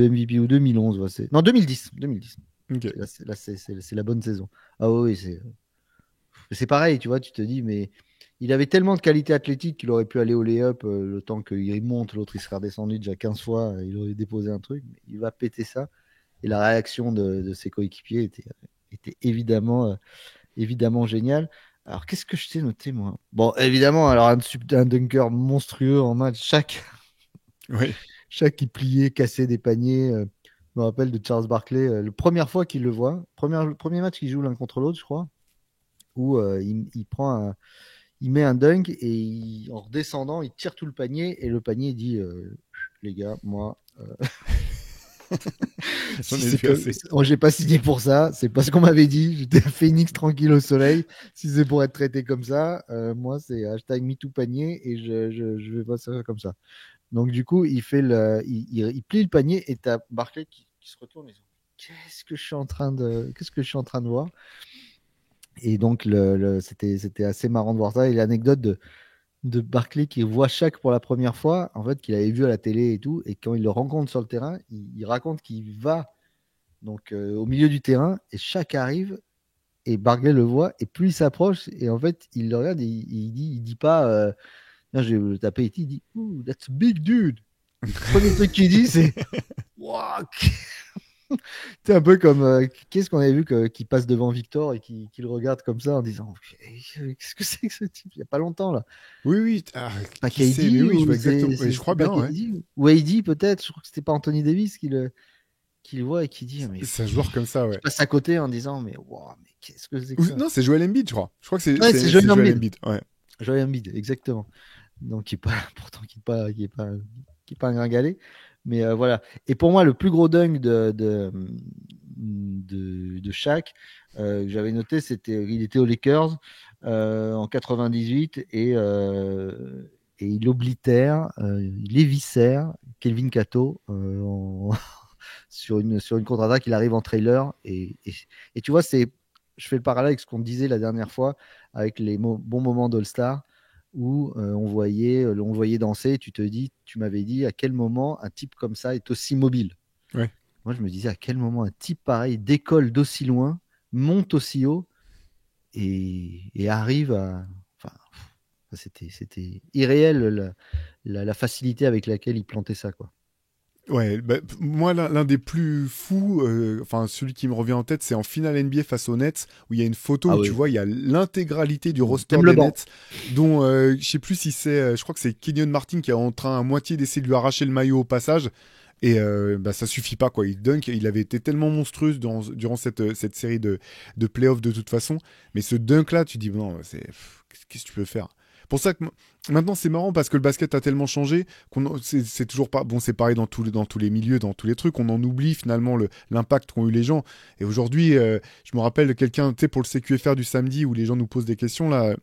Speaker 2: MVP ou 2011. Ouais, non, 2010. 2010.
Speaker 1: Ok.
Speaker 2: C'est la bonne saison. Ah oui, c'est pareil, tu vois, tu te dis, mais il avait tellement de qualité athlétique qu'il aurait pu aller au lay-up le temps qu'il monte, l'autre il serait redescendu déjà 15 fois, il aurait déposé un truc, mais il va péter ça. Et la réaction de ses coéquipiers était évidemment, évidemment géniale. Alors, qu'est-ce que je t'ai noté, moi? Bon, évidemment, alors un dunker monstrueux en match,
Speaker 1: Oui.
Speaker 2: chaque qui pliait, cassait des paniers. Je me rappelle de Charles Barkley, la première fois qu'il le voit, le premier match qu'il joue l'un contre l'autre, je crois, où il met un dunk et en redescendant, il tire tout le panier et le panier dit les gars, moi.
Speaker 1: J'en
Speaker 2: Si
Speaker 1: ai
Speaker 2: c'est
Speaker 1: vu
Speaker 2: que
Speaker 1: assez.
Speaker 2: j'ai pas signé pour ça, c'est pas ce qu'on m'avait dit. J'étais à Phoenix tranquille au soleil. Si c'est pour être traité comme ça, moi c'est hashtag #MeTooPanier et je vais pas ça comme ça. Donc du coup, il plie le panier et t'as Barclay qui se retourne et dit qu'est-ce que je suis en train de voir. Et donc c'était assez marrant de voir ça. Et l'anecdote de Barclay qui voit Shaq pour la première fois, en fait, qu'il avait vu à la télé et tout, et quand il le rencontre sur le terrain, il raconte qu'il va donc au milieu du terrain et Shaq arrive et Barclay le voit et plus il s'approche et en fait il le regarde et il dit pas non, je vais le taper et il dit Ooh, that's a big dude. Le premier truc qu'il dit c'est wow. C'est un peu comme qu'est-ce qu'on avait vu qui passe devant Victor et qui le regarde comme ça en disant qu'est-ce que c'est que ce type il y a pas longtemps là.
Speaker 1: Oui, oui.
Speaker 2: Pas
Speaker 1: Qui sait? Mais
Speaker 2: KD
Speaker 1: oui, je
Speaker 2: ou
Speaker 1: vois exactement.
Speaker 2: c'est
Speaker 1: Je crois
Speaker 2: pas
Speaker 1: bien, ouais.
Speaker 2: KD ou AD peut-être. Je crois que c'était pas Anthony Davis qui le voit et qui dit mais
Speaker 1: C'est un joueur comme ça,
Speaker 2: qui
Speaker 1: ouais.
Speaker 2: passe à côté en disant mais wow, mais qu'est-ce que c'est que ça.
Speaker 1: Non, c'est Joel Embiid, je crois. Je crois que
Speaker 2: Ouais, c'est
Speaker 1: c'est
Speaker 2: Joel
Speaker 1: Joel
Speaker 2: Embiid.
Speaker 1: Embiid, ouais.
Speaker 2: Joel Embiid, exactement. Donc qui est pas pourtant qui est pas un gringalet, mais voilà. Et pour moi le plus gros dunk de Shaq, que j'avais noté, c'était il était aux Lakers en 98 et il oblitère, il éviscère Kelvin Cato sur une contre-attaque. Il arrive en trailer et tu vois, je fais le parallèle avec ce qu'on disait la dernière fois avec les bons moments d'All-Star où on voyait danser. Tu m'avais dit à quel moment un type comme ça est aussi mobile.
Speaker 1: Ouais.
Speaker 2: Moi, je me disais à quel moment un type pareil décolle d'aussi loin, monte aussi haut et arrive à. Enfin, c'était irréel la facilité avec laquelle il plantait ça, quoi.
Speaker 1: Ouais, bah, moi l'un des plus fous, enfin celui qui me revient en tête, c'est en finale NBA face aux Nets, où il y a une photo
Speaker 2: Ah
Speaker 1: où tu
Speaker 2: oui.
Speaker 1: vois il y a l'intégralité du roster
Speaker 2: Même le
Speaker 1: des
Speaker 2: banc.
Speaker 1: Nets, dont je sais plus si c'est, je crois que c'est Kenyon Martin qui est en train à moitié d'essayer de lui arracher le maillot au passage, et bah ça suffit pas quoi. Il dunk, il avait été tellement monstrueux durant cette série de playoffs de toute façon, mais ce dunk là, tu dis non, qu'est-ce que tu peux faire? Pour ça que maintenant c'est marrant parce que le basket a tellement changé c'est toujours pas bon, c'est pareil dans tous les milieux, dans tous les trucs, on en oublie finalement l'impact qu'ont eu les gens. Et aujourd'hui, je me rappelle quelqu'un, tu sais, pour le CQFR du samedi où les gens nous posent des questions là,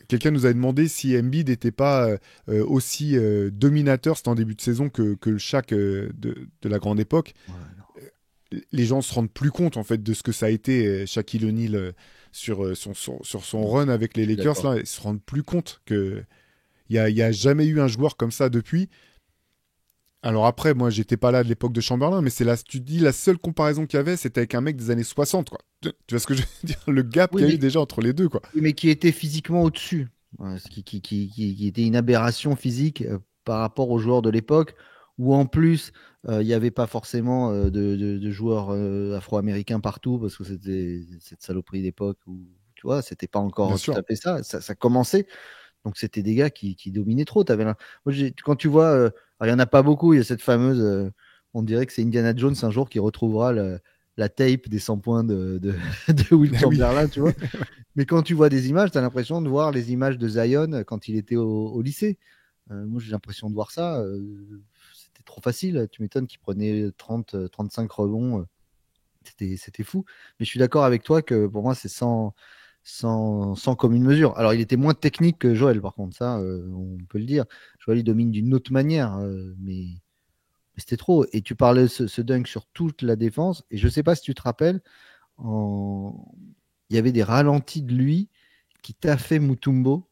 Speaker 1: quelqu'un nous avait demandé si Embiid n'était pas aussi dominateur, c'était en début de saison que le Shaq de la grande époque.
Speaker 2: Ouais, non.
Speaker 1: Les gens se rendent plus compte en fait de ce que ça a été Shaquille O'Neal sur son run avec les
Speaker 2: Je suis
Speaker 1: Lakers
Speaker 2: d'accord.
Speaker 1: là, ils se rendent plus compte que il y a jamais eu un joueur comme ça depuis. Alors après, moi, j'étais pas là à l'époque de Chamberlain, mais c'est là, tu dis, la seule comparaison qu'il y avait, c'était avec un mec des années 60, quoi. Tu vois ce que je veux dire? Le gap
Speaker 2: Oui,
Speaker 1: qu'il y a eu
Speaker 2: mais,
Speaker 1: déjà entre les deux, quoi.
Speaker 2: oui, mais qui était physiquement au-dessus. Ouais, ce qui était une aberration physique par rapport aux joueurs de l'époque, où en plus, il n'y avait pas forcément de joueurs afro-américains partout, parce que c'était cette saloperie d'époque où, tu vois, c'était pas
Speaker 1: Bien
Speaker 2: encore tout
Speaker 1: sûr.
Speaker 2: à fait ça. Ça commençait. Donc c'était des gars qui dominaient trop. Moi, quand tu vois, alors, il n'y en a pas beaucoup, il y a cette fameuse, on dirait que c'est Indiana Jones un jour qui retrouvera la tape des 100 points de Will
Speaker 1: Ah oui.
Speaker 2: Chamberlain, tu vois. Mais quand tu vois des images, tu as l'impression de voir les images de Zion quand il était au lycée. Moi, j'ai l'impression de voir ça. C'était trop facile. Tu m'étonnes qu'il prenait 30, 35 rebonds. C'était fou. Mais je suis d'accord avec toi que pour moi, c'est sans commune mesure. Alors, il était moins technique que Joël, par contre, ça, on peut le dire. Joël, il domine d'une autre manière, mais c'était trop. Et tu parlais de ce dunk sur toute la défense. Et je sais pas si tu te rappelles, il y avait des ralentis de lui qui taffaient Mutombo.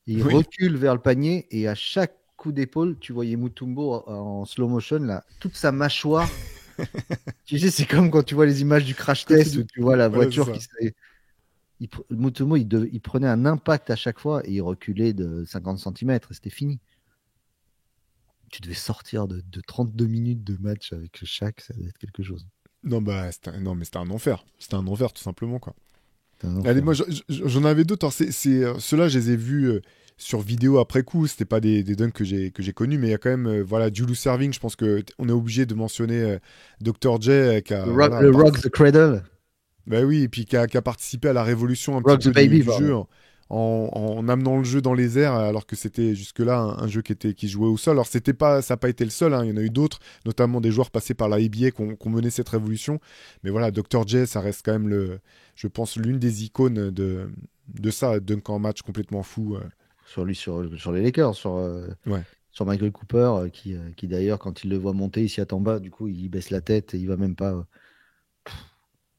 Speaker 2: Et il
Speaker 1: Oui.
Speaker 2: recule vers le panier. Et à chaque coup d'épaule, tu voyais Mutombo en slow motion, là, toute sa mâchoire. Tu sais, c'est comme quand tu vois les images du crash
Speaker 1: Côté
Speaker 2: test
Speaker 1: du...
Speaker 2: où tu vois la
Speaker 1: Voilà, c'est
Speaker 2: voiture qui
Speaker 1: ça.
Speaker 2: s'est Mutomo, il prenait un impact à chaque fois et il reculait de 50 centimètres et c'était fini. Tu devais sortir de 32 minutes de match avec chaque, ça devait être quelque chose.
Speaker 1: Non, bah, non, mais c'était un enfer. C'était un enfer, tout simplement, quoi.
Speaker 2: C'était un
Speaker 1: Allez,
Speaker 2: enfer.
Speaker 1: moi, j'en avais d'autres. Alors, ceux-là, je les ai vus sur vidéo après coup. C'était pas des dunks que j'ai connus, mais il y a quand même, voilà, Julius Serving. Je pense que on est obligé de mentionner Dr. J, qui a, voilà,
Speaker 2: Le Rock the Cradle.
Speaker 1: bah oui, et puis qui a participé à la révolution un petit
Speaker 2: Rock the
Speaker 1: peu
Speaker 2: Baby,
Speaker 1: du jeu
Speaker 2: pardon.
Speaker 1: en amenant le jeu dans les airs, alors que c'était jusque-là un jeu qui jouait au sol. Alors ça n'a pas été le seul, hein. Il y en a eu d'autres, notamment des joueurs passés par la ABA qui ont mené cette révolution. Mais voilà, Dr. J, ça reste quand même je pense, l'une des icônes de ça, dunk en match complètement fou.
Speaker 2: Sur les Lakers,
Speaker 1: Ouais.
Speaker 2: sur Michael Cooper, qui d'ailleurs, quand il le voit monter, il s'y attend pas. Du coup, il baisse la tête et il va même pas.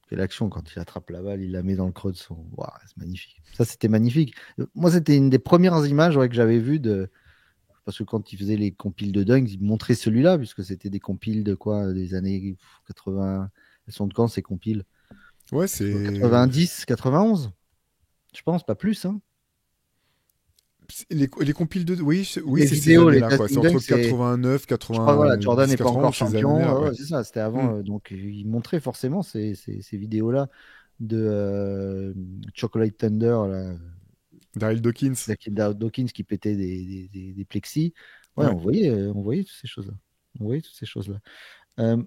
Speaker 2: Quelle action quand il attrape la balle, il la met dans le creux de son. Waouh, c'est magnifique. Ça, c'était magnifique. Moi, c'était une des premières images que j'avais vues parce que quand il faisait les compiles de dunk, il montrait celui-là, puisque c'était des compiles de quoi, des années 80. Elles sont de quand ces compiles?
Speaker 1: Ouais, c'est
Speaker 2: 90, 91, je pense, pas plus. Hein.
Speaker 1: les compiles de oui,
Speaker 2: Les
Speaker 1: c'est ces
Speaker 2: vidéos, les
Speaker 1: années-là quoi. C'est
Speaker 2: casting
Speaker 1: entre
Speaker 2: dunks, c'est.
Speaker 1: 89,
Speaker 2: Je crois voilà, Jordan
Speaker 1: 90,
Speaker 2: n'est pas encore
Speaker 1: 91 ces
Speaker 2: champion.
Speaker 1: années-là, ouais.
Speaker 2: Ouais, c'est ça, c'était
Speaker 1: Hmm.
Speaker 2: avant. Donc, il montrait forcément ces vidéos-là de Chocolate Thunder, là,
Speaker 1: Daryl Dawkins.
Speaker 2: Dawkins qui pétait des plexis. Ouais,
Speaker 1: Ouais.
Speaker 2: on voyait toutes ces choses-là. On voyait toutes ces choses-là. Euh,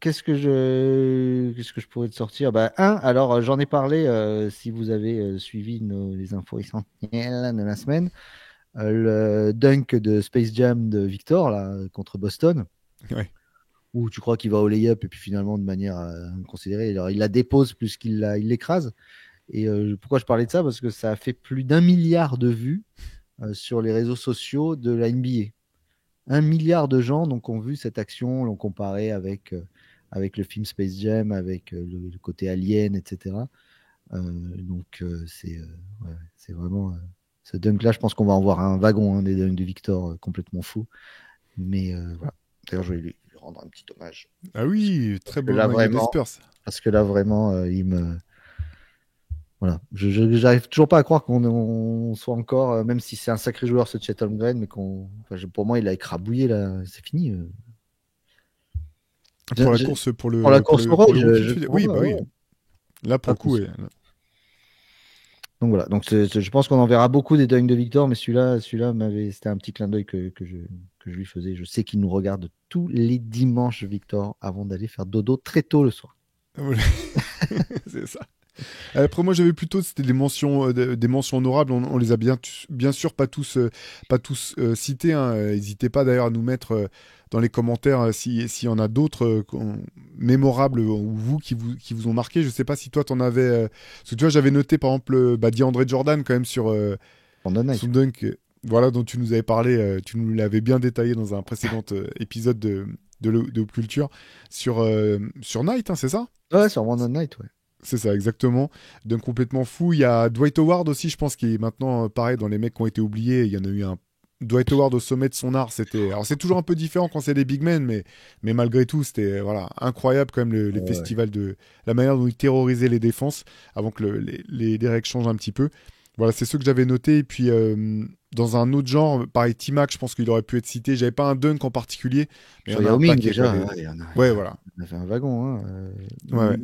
Speaker 2: qu'est-ce que je pourrais te sortir? Bah, alors j'en ai parlé si vous avez suivi les infos essentielles de la semaine. Le dunk de Space Jam de Victor là, contre Boston,
Speaker 1: Ouais.
Speaker 2: où tu crois qu'il va au lay-up et puis finalement de manière inconsidérée, alors, il la dépose plus il l'écrase. Et pourquoi je parlais de ça? Parce que ça a fait plus d'1 milliard de vues sur les réseaux sociaux de la NBA. 1 milliard de gens donc, ont vu cette action, l'ont comparé avec le film Space Jam, avec le côté alien, etc. Donc c'est vraiment ce dunk-là. Je pense qu'on va en voir un wagon, hein, des dunks de Victor complètement fou. Mais voilà. D'ailleurs, je vais lui rendre un petit hommage.
Speaker 1: Ah oui,
Speaker 2: Parce
Speaker 1: très
Speaker 2: que
Speaker 1: beau
Speaker 2: là,
Speaker 1: maillot des
Speaker 2: vraiment,
Speaker 1: Spurs.
Speaker 2: il me. Voilà. J'arrive toujours pas à croire qu'on soit encore, même si c'est un sacré joueur, ce Chet Holmgren, mais pour moi, il a écrabouillé là. C'est fini.
Speaker 1: Pour la course,
Speaker 2: Pour la course au
Speaker 1: pour
Speaker 2: rôle,
Speaker 1: le rookie, tu veux dire.
Speaker 2: pour
Speaker 1: Oui,
Speaker 2: moi,
Speaker 1: bah oui.
Speaker 2: ouais.
Speaker 1: Là, pour
Speaker 2: Pas
Speaker 1: le coup,
Speaker 2: plus.
Speaker 1: ouais.
Speaker 2: Donc voilà. Donc je pense qu'on en verra beaucoup des dunks de Victor, mais celui-là c'était un petit clin d'œil que je lui faisais. Je sais qu'il nous regarde tous les dimanches, Victor, avant d'aller faire dodo très tôt le soir.
Speaker 1: Voilà. C'est ça. Après moi j'avais plutôt c'était des mentions honorables, on les a bien sûr pas tous cités, hein. N'hésitez pas d'ailleurs à nous mettre dans les commentaires s'il y en a d'autres mémorables ou qui vous ont marqué. Je sais pas si toi t'en avais parce que tu vois j'avais noté par exemple DeAndre Jordan quand même sur
Speaker 2: Pendant
Speaker 1: son
Speaker 2: Night.
Speaker 1: dunk voilà dont tu nous avais parlé, tu nous l'avais bien détaillé dans un précédent épisode de Hoop Culture sur Night, hein, c'est ça?
Speaker 2: Ouais, sur One Night, ouais.
Speaker 1: C'est ça, exactement. D'un complètement fou. Il y a Dwight Howard aussi, je pense, qui est maintenant, pareil, dans les mecs qui ont été oubliés. Il y en a eu un. Dwight Howard au sommet de son art, c'était. Alors, c'est toujours un peu différent quand c'est des big men, mais malgré tout, c'était voilà, incroyable quand même les
Speaker 2: Ouais.
Speaker 1: festivals de. La manière dont ils terrorisaient les défenses avant que les règles changent un petit peu. Voilà, c'est ce que j'avais noté. Et puis, dans un autre genre, pareil, T-Mac, je pense qu'il aurait pu être cité. J'avais pas un dunk en particulier, mais il y
Speaker 2: Sur
Speaker 1: en a
Speaker 2: Yao
Speaker 1: un
Speaker 2: Ming,
Speaker 1: paquet, quoi.
Speaker 2: déjà, ouais,
Speaker 1: Ouais, voilà.
Speaker 2: il a fait un wagon. Hein.
Speaker 1: Ouais, ouais.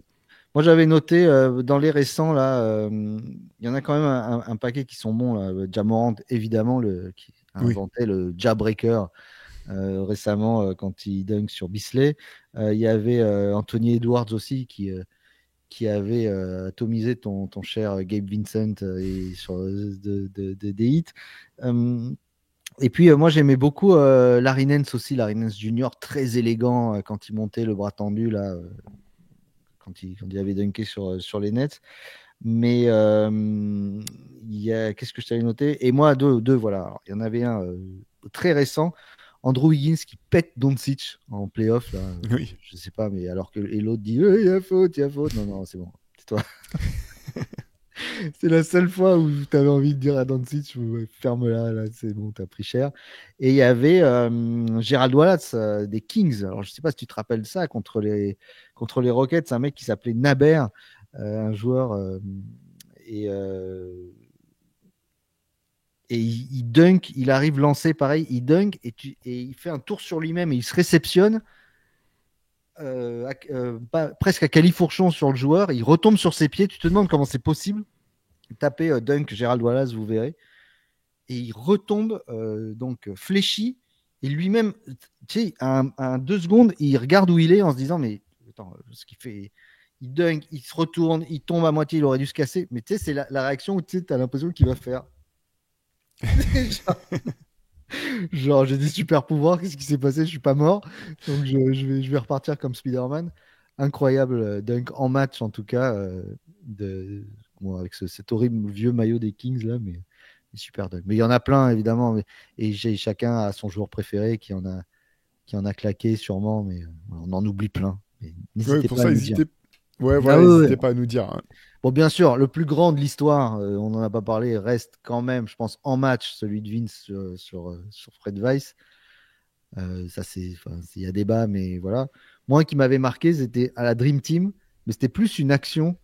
Speaker 2: Moi, j'avais noté dans les récents, là, il y en a quand même un paquet qui sont bons. Là. Ja Morant, évidemment, qui a
Speaker 1: Oui.
Speaker 2: inventé le Jabreaker récemment quand il dunk sur Bisley. Il y avait Anthony Edwards aussi qui avait atomisé ton cher Gabe Vincent et sur des hits. Et puis, moi, j'aimais beaucoup Larry Nance aussi, Larry Nance Junior, très élégant quand il montait le bras tendu, là, quand il avait dunké sur les nets. Mais qu'est-ce que je t'avais noté? Et moi, deux voilà. Alors, il y en avait un très récent, Andrew Higgins qui pète Doncic en playoff, là.
Speaker 1: Oui.
Speaker 2: Je sais pas, mais alors que et l'autre dit il y a faute, il y a faute. Non, non, c'est bon, c'est toi. C'est la seule fois où tu avais envie de dire à Doncic, ouais, ferme-la, là, c'est bon, t'as pris cher. Et il y avait Gerald Wallace des Kings. Alors, je sais pas si tu te rappelles ça, contre les Rockets, un mec qui s'appelait Naber, un joueur, et, euh, et il dunk, il arrive lancé pareil, il dunk et il fait un tour sur lui-même et il se réceptionne presque à califourchon sur le joueur. Il retombe sur ses pieds. Tu te demandes comment c'est possible. Tapez dunk Gerald Wallace, vous verrez. Et il retombe donc fléchi. Et lui-même, tu sais, un 2 secondes, il regarde où il est en se disant mais attends, ce qu'il fait, il dunk, il se retourne, il tombe à moitié, il aurait dû se casser. Mais tu sais, c'est la réaction où tu as l'impression qu'il va faire. Genre, j'ai des super pouvoirs, qu'est-ce qui s'est passé? Je suis pas mort. Donc, je vais repartir comme Spider-Man. Incroyable dunk en match, en tout cas, bon, avec cet horrible vieux maillot des Kings, là, mais super dunk. Mais il y en a plein, évidemment. Et chacun a son joueur préféré qui en a claqué, sûrement, mais on en oublie plein. Mais
Speaker 1: Ouais,
Speaker 2: n'hésitez
Speaker 1: pour
Speaker 2: pas à
Speaker 1: ça,
Speaker 2: nous dire.
Speaker 1: hésitez. Ouais,
Speaker 2: Ah
Speaker 1: voilà,
Speaker 2: ouais, ouais.
Speaker 1: n'hésitez pas à nous dire, hein.
Speaker 2: Bon, bien sûr, le plus grand de l'histoire, on n'en a pas parlé, reste quand même, je pense, en match, celui de Vince sur Fred Weiss. Ça, enfin, il y a débat, mais voilà. Moi, qui m'avait marqué, c'était à la Dream Team, mais c'était plus une action.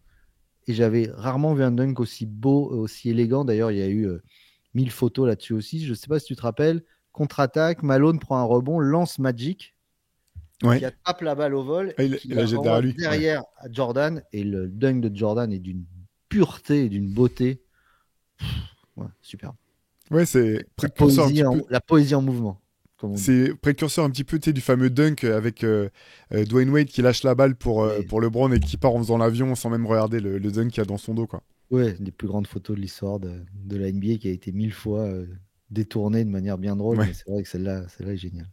Speaker 2: Et j'avais rarement vu un dunk aussi beau, aussi élégant. D'ailleurs, il y a eu 1000 photos là-dessus aussi. Je ne sais pas si tu te rappelles. Contre-attaque, Malone prend un rebond, lance Magic, qui
Speaker 1: Ouais.
Speaker 2: attrape la balle au vol
Speaker 1: Ah,
Speaker 2: et qui
Speaker 1: il la
Speaker 2: la
Speaker 1: jette
Speaker 2: renvoie
Speaker 1: derrière lui. Ouais.
Speaker 2: derrière à Jordan. Et le dunk de Jordan est d'une pureté et d'une beauté. Ouais, super.
Speaker 1: Ouais, c'est
Speaker 2: La
Speaker 1: précurseur un
Speaker 2: poésie
Speaker 1: petit
Speaker 2: en,
Speaker 1: peu.
Speaker 2: la poésie en mouvement, comme on dit.
Speaker 1: C'est précurseur un petit peu, tu sais, du fameux dunk avec Dwayne Wade qui lâche la balle
Speaker 2: Mais
Speaker 1: pour LeBron et qui part en faisant l'avion sans même regarder le dunk qu'il y a dans son dos, quoi.
Speaker 2: ouais, une des plus grandes photos de l'histoire de la NBA qui a été 1000 fois détournée de manière bien drôle,
Speaker 1: Ouais.
Speaker 2: mais c'est vrai que celle-là est géniale.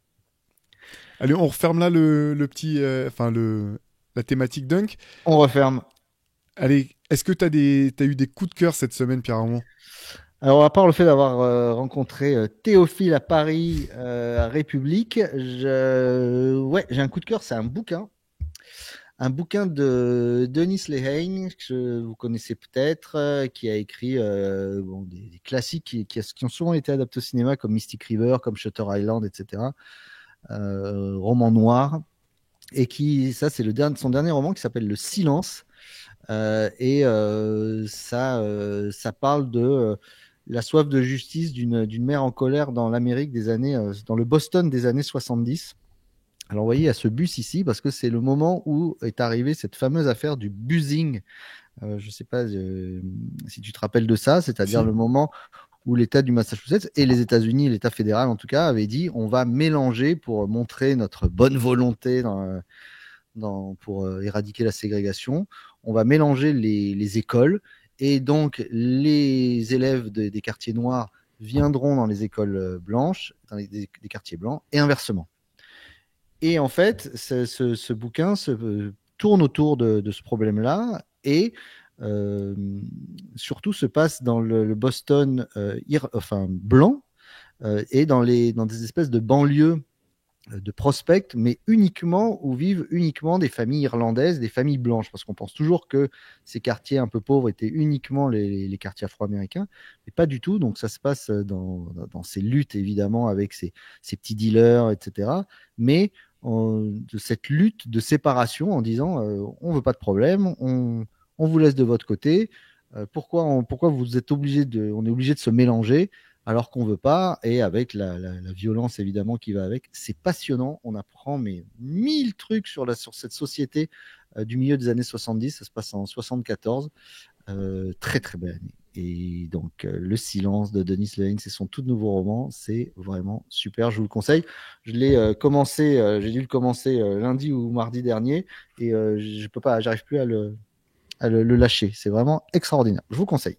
Speaker 1: Allez, on referme là le petit, enfin la thématique dunk.
Speaker 2: On referme.
Speaker 1: Allez, est-ce que t'as eu des coups de cœur cette semaine, Pierre Armand?
Speaker 2: Alors, à part le fait d'avoir rencontré Théophile à Paris, à République, ouais, j'ai un coup de cœur, c'est un bouquin. Un bouquin de Denis Lehane, que vous connaissez peut-être, qui a écrit bon, des classiques qui ont souvent été adaptés au cinéma, comme Mystic River, comme Shutter Island, etc. Roman noir. Et ça, c'est son dernier roman qui s'appelle Le Silence. Ça parle de la soif de justice d'une mère en colère dans l'Amérique dans le Boston des années 70. Alors, vous voyez, il y a ce bus ici parce que c'est le moment où est arrivée cette fameuse affaire du busing. Je ne sais pas si tu te rappelles de ça, c'est-à-dire
Speaker 1: Si.
Speaker 2: le moment où l'État du Massachusetts et les États-Unis, l'État fédéral en tout cas, avaient dit on va mélanger pour montrer notre bonne volonté pour éradiquer la ségrégation. On va mélanger les écoles et donc les élèves des quartiers noirs viendront dans les écoles blanches, dans des quartiers blancs et inversement. Et en fait, ce bouquin tourne autour de ce problème-là et euh, surtout se passe dans le Boston blanc et dans des espèces de banlieues de prospects, mais où vivent uniquement des familles irlandaises, des familles blanches, parce qu'on pense toujours que ces quartiers un peu pauvres étaient uniquement les quartiers afro-américains, mais pas du tout. Donc ça se passe dans ces luttes, évidemment, avec ces petits dealers, etc. Mais de cette lutte de séparation en disant on veut pas de problème, on vous laisse de votre côté. Pourquoi vous êtes on est obligé de se mélanger alors qu'on veut pas, et avec la violence évidemment qui va avec. C'est passionnant, on apprend mais 1000 trucs sur cette société du milieu des années 70, ça se passe en 74, très très belle année. Et donc Le Silence de Denis Lehane, c'est son tout nouveau roman, c'est vraiment super, je vous le conseille. Je l'ai commencé, j'ai dû le commencer lundi ou mardi dernier, et je peux pas, j'arrive plus à le lâcher, c'est vraiment extraordinaire, je vous conseille.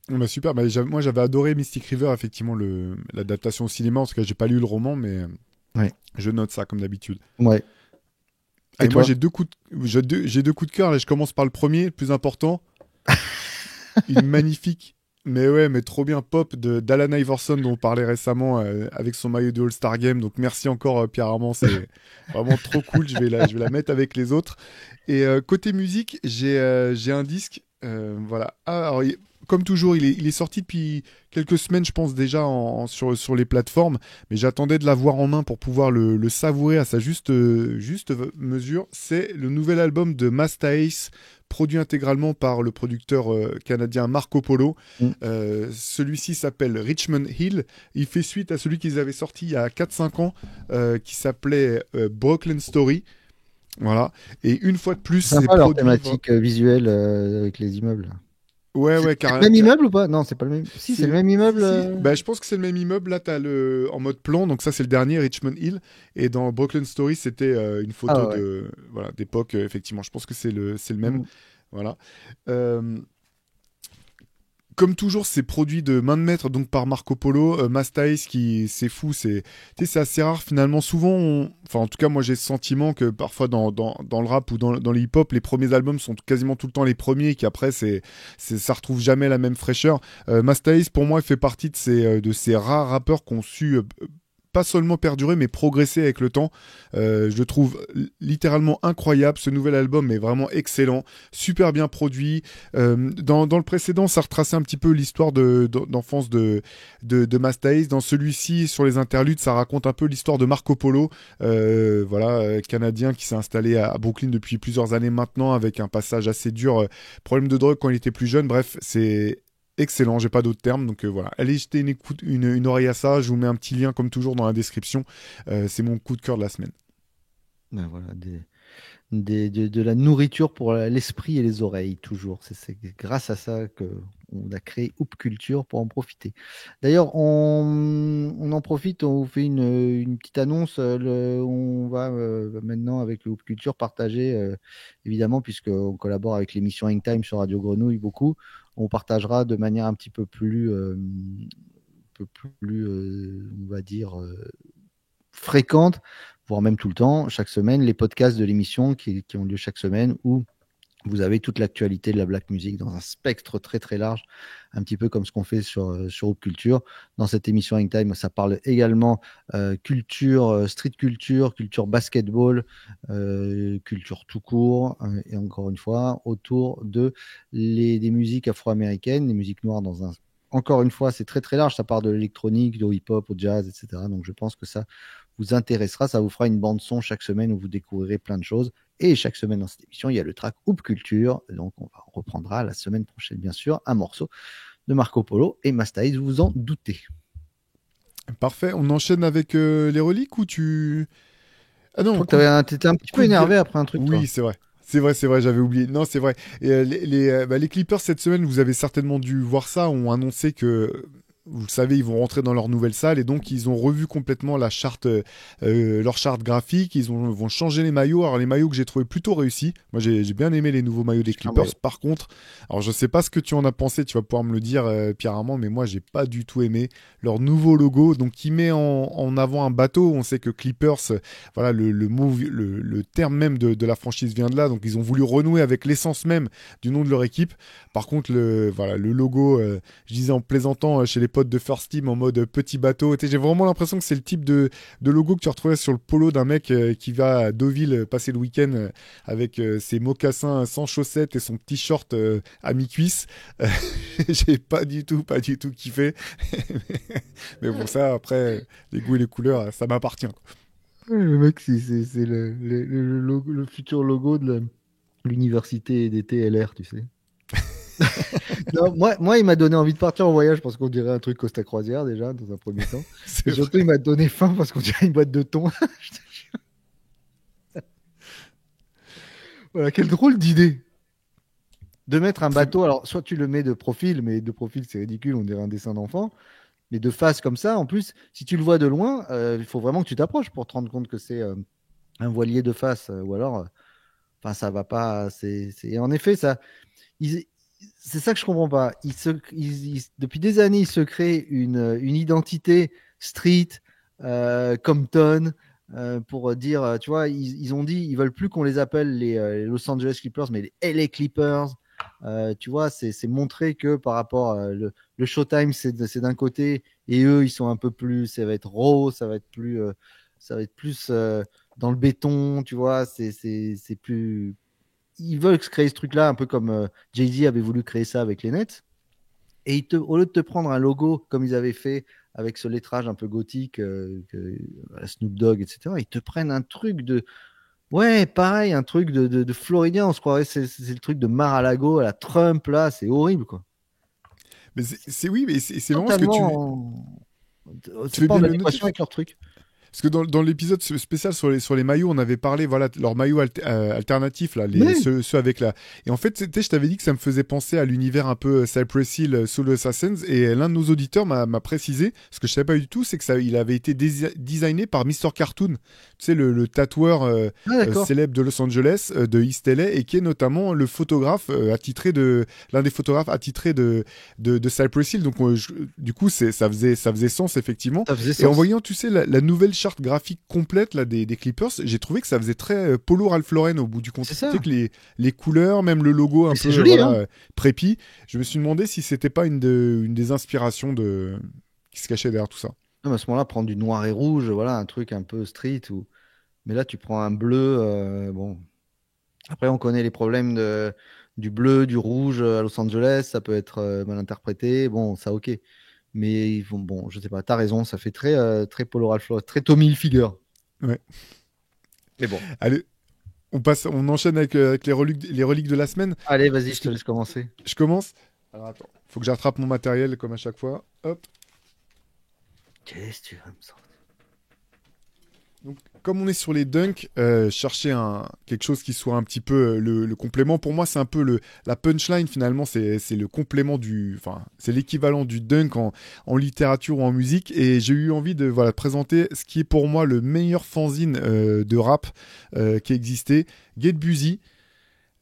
Speaker 1: Bah, super. Bah, moi, j'avais adoré Mystic River, effectivement, l'adaptation au cinéma. En tout cas, j'ai pas lu le roman, mais
Speaker 2: Ouais,
Speaker 1: je note ça comme d'habitude.
Speaker 2: ouais.
Speaker 1: Et
Speaker 2: Et
Speaker 1: moi,
Speaker 2: toi?
Speaker 1: j'ai deux coups de cœur. Là, je commence par le premier, le plus important. Une magnifique, mais ouais, mais trop bien pop d'Alan Iverson dont on parlait récemment avec son maillot de All-Star Game. Donc merci encore Pierre Armand, c'est vraiment trop cool. Je vais la mettre avec les autres. Et côté musique, j'ai un disque. Voilà. Ah, alors, comme toujours, il est sorti depuis quelques semaines, je pense déjà sur les plateformes, mais j'attendais de l'avoir en main pour pouvoir le savourer à sa juste mesure. C'est le nouvel album de Masta Ace, produit intégralement par le producteur canadien Marco Polo.
Speaker 2: Mm.
Speaker 1: Celui-ci s'appelle Richmond Hill. Il fait suite à celui qu'ils avaient sorti il y a 4-5 ans, qui s'appelait Brooklyn Story. Voilà. Et une fois de plus, c'est
Speaker 2: Sympa leur
Speaker 1: produit.
Speaker 2: thématique visuelle avec les immeubles.
Speaker 1: Ouais,
Speaker 2: C'est
Speaker 1: ouais,
Speaker 2: le même immeuble ou pas? Non, c'est pas le même. Si, c'est le même
Speaker 1: Si,
Speaker 2: immeuble.
Speaker 1: si. Bah, je pense que c'est le même immeuble. Là, t'as le en mode plan. Donc ça, c'est le dernier, Richmond Hill. Et dans Brooklyn Story, c'était une photo
Speaker 2: Ah ouais.
Speaker 1: de voilà d'époque. Effectivement, je pense que c'est le même.
Speaker 2: Mm.
Speaker 1: Voilà. Euh, Comme toujours, c'est produit de main de maître donc par Marco Polo, Mastaïs qui c'est fou, tu sais, c'est assez rare finalement. Souvent, enfin en tout cas moi j'ai ce sentiment que parfois dans le rap ou dans le hip-hop, les premiers albums sont quasiment tout le temps les premiers et qu'après ça retrouve jamais la même fraîcheur. Mastaïs pour moi il fait partie de ces rares rappeurs qui ont su pas seulement perdurer, mais progresser avec le temps. Je le trouve littéralement incroyable. Ce nouvel album est vraiment excellent, super bien produit. Dans le précédent, ça retraçait un petit peu l'histoire d'enfance de Mastaïs. Dans celui-ci, sur les interludes, ça raconte un peu l'histoire de Marco Polo, voilà, canadien qui s'est installé à Brooklyn depuis plusieurs années maintenant, avec un passage assez dur, problème de drogue quand il était plus jeune. Bref, c'est excellent, j'ai pas d'autres termes, donc voilà. Allez jeter une oreille à ça, je vous mets un petit lien comme toujours dans la description. C'est mon coup de cœur de la semaine.
Speaker 2: Ben voilà, de la nourriture pour l'esprit et les oreilles, toujours. C'est grâce à ça que on a créé Hoop Culture pour en profiter. D'ailleurs, on en profite, on vous fait une petite annonce. On va maintenant, avec le Hoop Culture, partager, évidemment, puisqu'on collabore avec l'émission Hangtime sur Radio Grenouille beaucoup, on partagera de manière on va dire, fréquente, voire même tout le temps, chaque semaine, les podcasts de l'émission qui ont lieu chaque semaine où vous avez toute l'actualité de la black music dans un spectre très très large, un petit peu comme ce qu'on fait sur Hoop Culture. Dans cette émission Hangtime, ça parle également culture, street culture, culture basketball, culture tout court, et encore une fois, autour des musiques afro-américaines, des musiques noires dans un... Encore une fois, c'est très très large, ça part de l'électronique, au hip-hop, au jazz, etc. Donc je pense que ça vous intéressera, ça vous fera une bande son chaque semaine où vous découvrirez plein de choses. Et chaque semaine dans cette émission, il y a le track Hoop Culture. Donc, on reprendra la semaine prochaine, bien sûr, un morceau de Marco Polo et Mastaïs, vous vous en doutez.
Speaker 1: Parfait, on enchaîne avec les reliques ou tu... Ah
Speaker 2: Je
Speaker 1: non,
Speaker 2: crois que t'étais un petit peu énervé après un truc, toi.
Speaker 1: Oui, c'est vrai. C'est vrai, j'avais oublié. Non, c'est vrai. Et, les Clippers, cette semaine, vous avez certainement dû voir ça, ont annoncé que, vous le savez, ils vont rentrer dans leur nouvelle salle et donc ils ont revu complètement leur charte graphique. Vont changer les maillots. Alors, les maillots que j'ai trouvé plutôt réussis. Moi, j'ai bien aimé les nouveaux maillots des
Speaker 2: Super
Speaker 1: Clippers.
Speaker 2: maillot.
Speaker 1: Par contre, alors je sais pas ce que tu en as pensé, tu vas pouvoir me le dire, Pierre Armand, mais moi, j'ai pas du tout aimé leur nouveau logo. Donc, qui met en avant un bateau. On sait que Clippers, voilà, le terme même de la franchise vient de là. Donc, ils ont voulu renouer avec l'essence même du nom de leur équipe. Par contre, voilà, le logo, je disais en plaisantant chez les potes de First Team en mode petit bateau. J'ai vraiment l'impression que c'est le type de logo que tu retrouvais sur le polo d'un mec qui va à Deauville passer le week-end avec ses mocassins sans chaussettes et son petit short à mi-cuisse. J'ai pas du tout kiffé. Mais bon, ça, après, les goûts et les couleurs, ça m'appartient.
Speaker 2: Le mec, c'est le futur logo de l'université d'été LR, tu sais. Non, moi, il m'a donné envie de partir en voyage parce qu'on dirait un truc Costa Croisière déjà, dans un premier temps.
Speaker 1: C'est
Speaker 2: Et surtout,
Speaker 1: vrai.
Speaker 2: il m'a donné faim parce qu'on dirait une boîte de thon. Voilà, quelle drôle d'idée de mettre un bateau. Alors, soit tu le mets de profil, mais de profil, c'est ridicule, on dirait un dessin d'enfant. Mais de face comme ça, en plus, si tu le vois de loin, il faut vraiment que tu t'approches pour te rendre compte que c'est un voilier de face. Ou alors, enfin, ça va pas. En effet, ça. ils- C'est ça que je comprends pas. Depuis des années, ils se créent une identité street, Compton, pour dire, tu vois, ils ont dit, ils veulent plus qu'on les appelle les Los Angeles Clippers, mais les LA Clippers. Tu vois, c'est montrer que par rapport le Showtime, c'est d'un côté, et eux, ils sont un peu plus, ça va être raw, ça va être plus dans le béton, tu vois, c'est plus, ils veulent créer ce truc-là, un peu comme Jay-Z avait voulu créer ça avec les Nets. Et au lieu de te prendre un logo comme ils avaient fait avec ce lettrage un peu gothique, Snoop Dogg, etc., ils te prennent un truc de. Ouais, pareil, un truc de Floridien. On se croirait c'est le truc de Mar-a-Lago, à la Trump, là. C'est horrible, quoi.
Speaker 1: Mais oui, mais c'est marrant ce que
Speaker 2: Totalement.
Speaker 1: tu
Speaker 2: C'est
Speaker 1: fais
Speaker 2: pas en
Speaker 1: bien de le noter.
Speaker 2: adéquation avec leur truc.
Speaker 1: Parce que dans l'épisode spécial sur les maillots, on avait parlé, voilà, leurs maillots alternatifs, là,
Speaker 2: Oui.
Speaker 1: ceux avec la. Et en fait, je t'avais dit que ça me faisait penser à l'univers un peu Cypress Hill, Solo Assassins. Et l'un de nos auditeurs m'a précisé, ce que je savais pas du tout, c'est que il avait été designé par Mr. Cartoon. Tu sais, le tatoueur
Speaker 2: Ah, d'accord.
Speaker 1: célèbre de Los Angeles, de East LA, et qui est notamment le photographe attitré l'un des photographes attitrés de Cypress Hill. Donc, du coup, ça faisait sens, effectivement.
Speaker 2: Ça faisait
Speaker 1: Et en
Speaker 2: sens.
Speaker 1: voyant, tu sais, la nouvelle charte graphique complète là, des Clippers, j'ai trouvé que ça faisait très Polo Ralph Lauren au bout du compte.
Speaker 2: C'est
Speaker 1: Tu sais
Speaker 2: ça.
Speaker 1: que les couleurs, même le logo un
Speaker 2: Et c'est
Speaker 1: peu
Speaker 2: joli,
Speaker 1: voilà,
Speaker 2: hein.
Speaker 1: prépi, je me suis demandé si c'était pas une des inspirations qui se cachait derrière tout ça.
Speaker 2: Non, mais à ce moment-là, prendre du noir et rouge, voilà, un truc un peu street. Mais là, tu prends un bleu. Bon. Après, on connaît les problèmes du bleu, du rouge à Los Angeles. Ça peut être mal interprété. Bon, ça, ok. Mais bon, je sais pas. T'as raison. Ça fait très Polo Ralph Lauren, très Tommy Hilfiger.
Speaker 1: Ouais.
Speaker 2: Mais bon.
Speaker 1: Allez, on enchaîne avec les reliques de la semaine.
Speaker 2: Allez, vas-y,
Speaker 1: Parce
Speaker 2: je te
Speaker 1: que
Speaker 2: laisse commencer.
Speaker 1: je commence. Alors attends, faut que j'attrape mon matériel comme à chaque fois. Hop.
Speaker 2: Qu'est-ce que tu vas me sortir?
Speaker 1: Donc, comme on est sur les dunks, chercher quelque chose qui soit un petit peu le complément. Pour moi, c'est un peu la punchline finalement. C'est le complément enfin, c'est l'équivalent du dunk en littérature ou en musique. Et j'ai eu envie de voilà présenter ce qui est pour moi le meilleur fanzine de rap qui existait, Get Busy.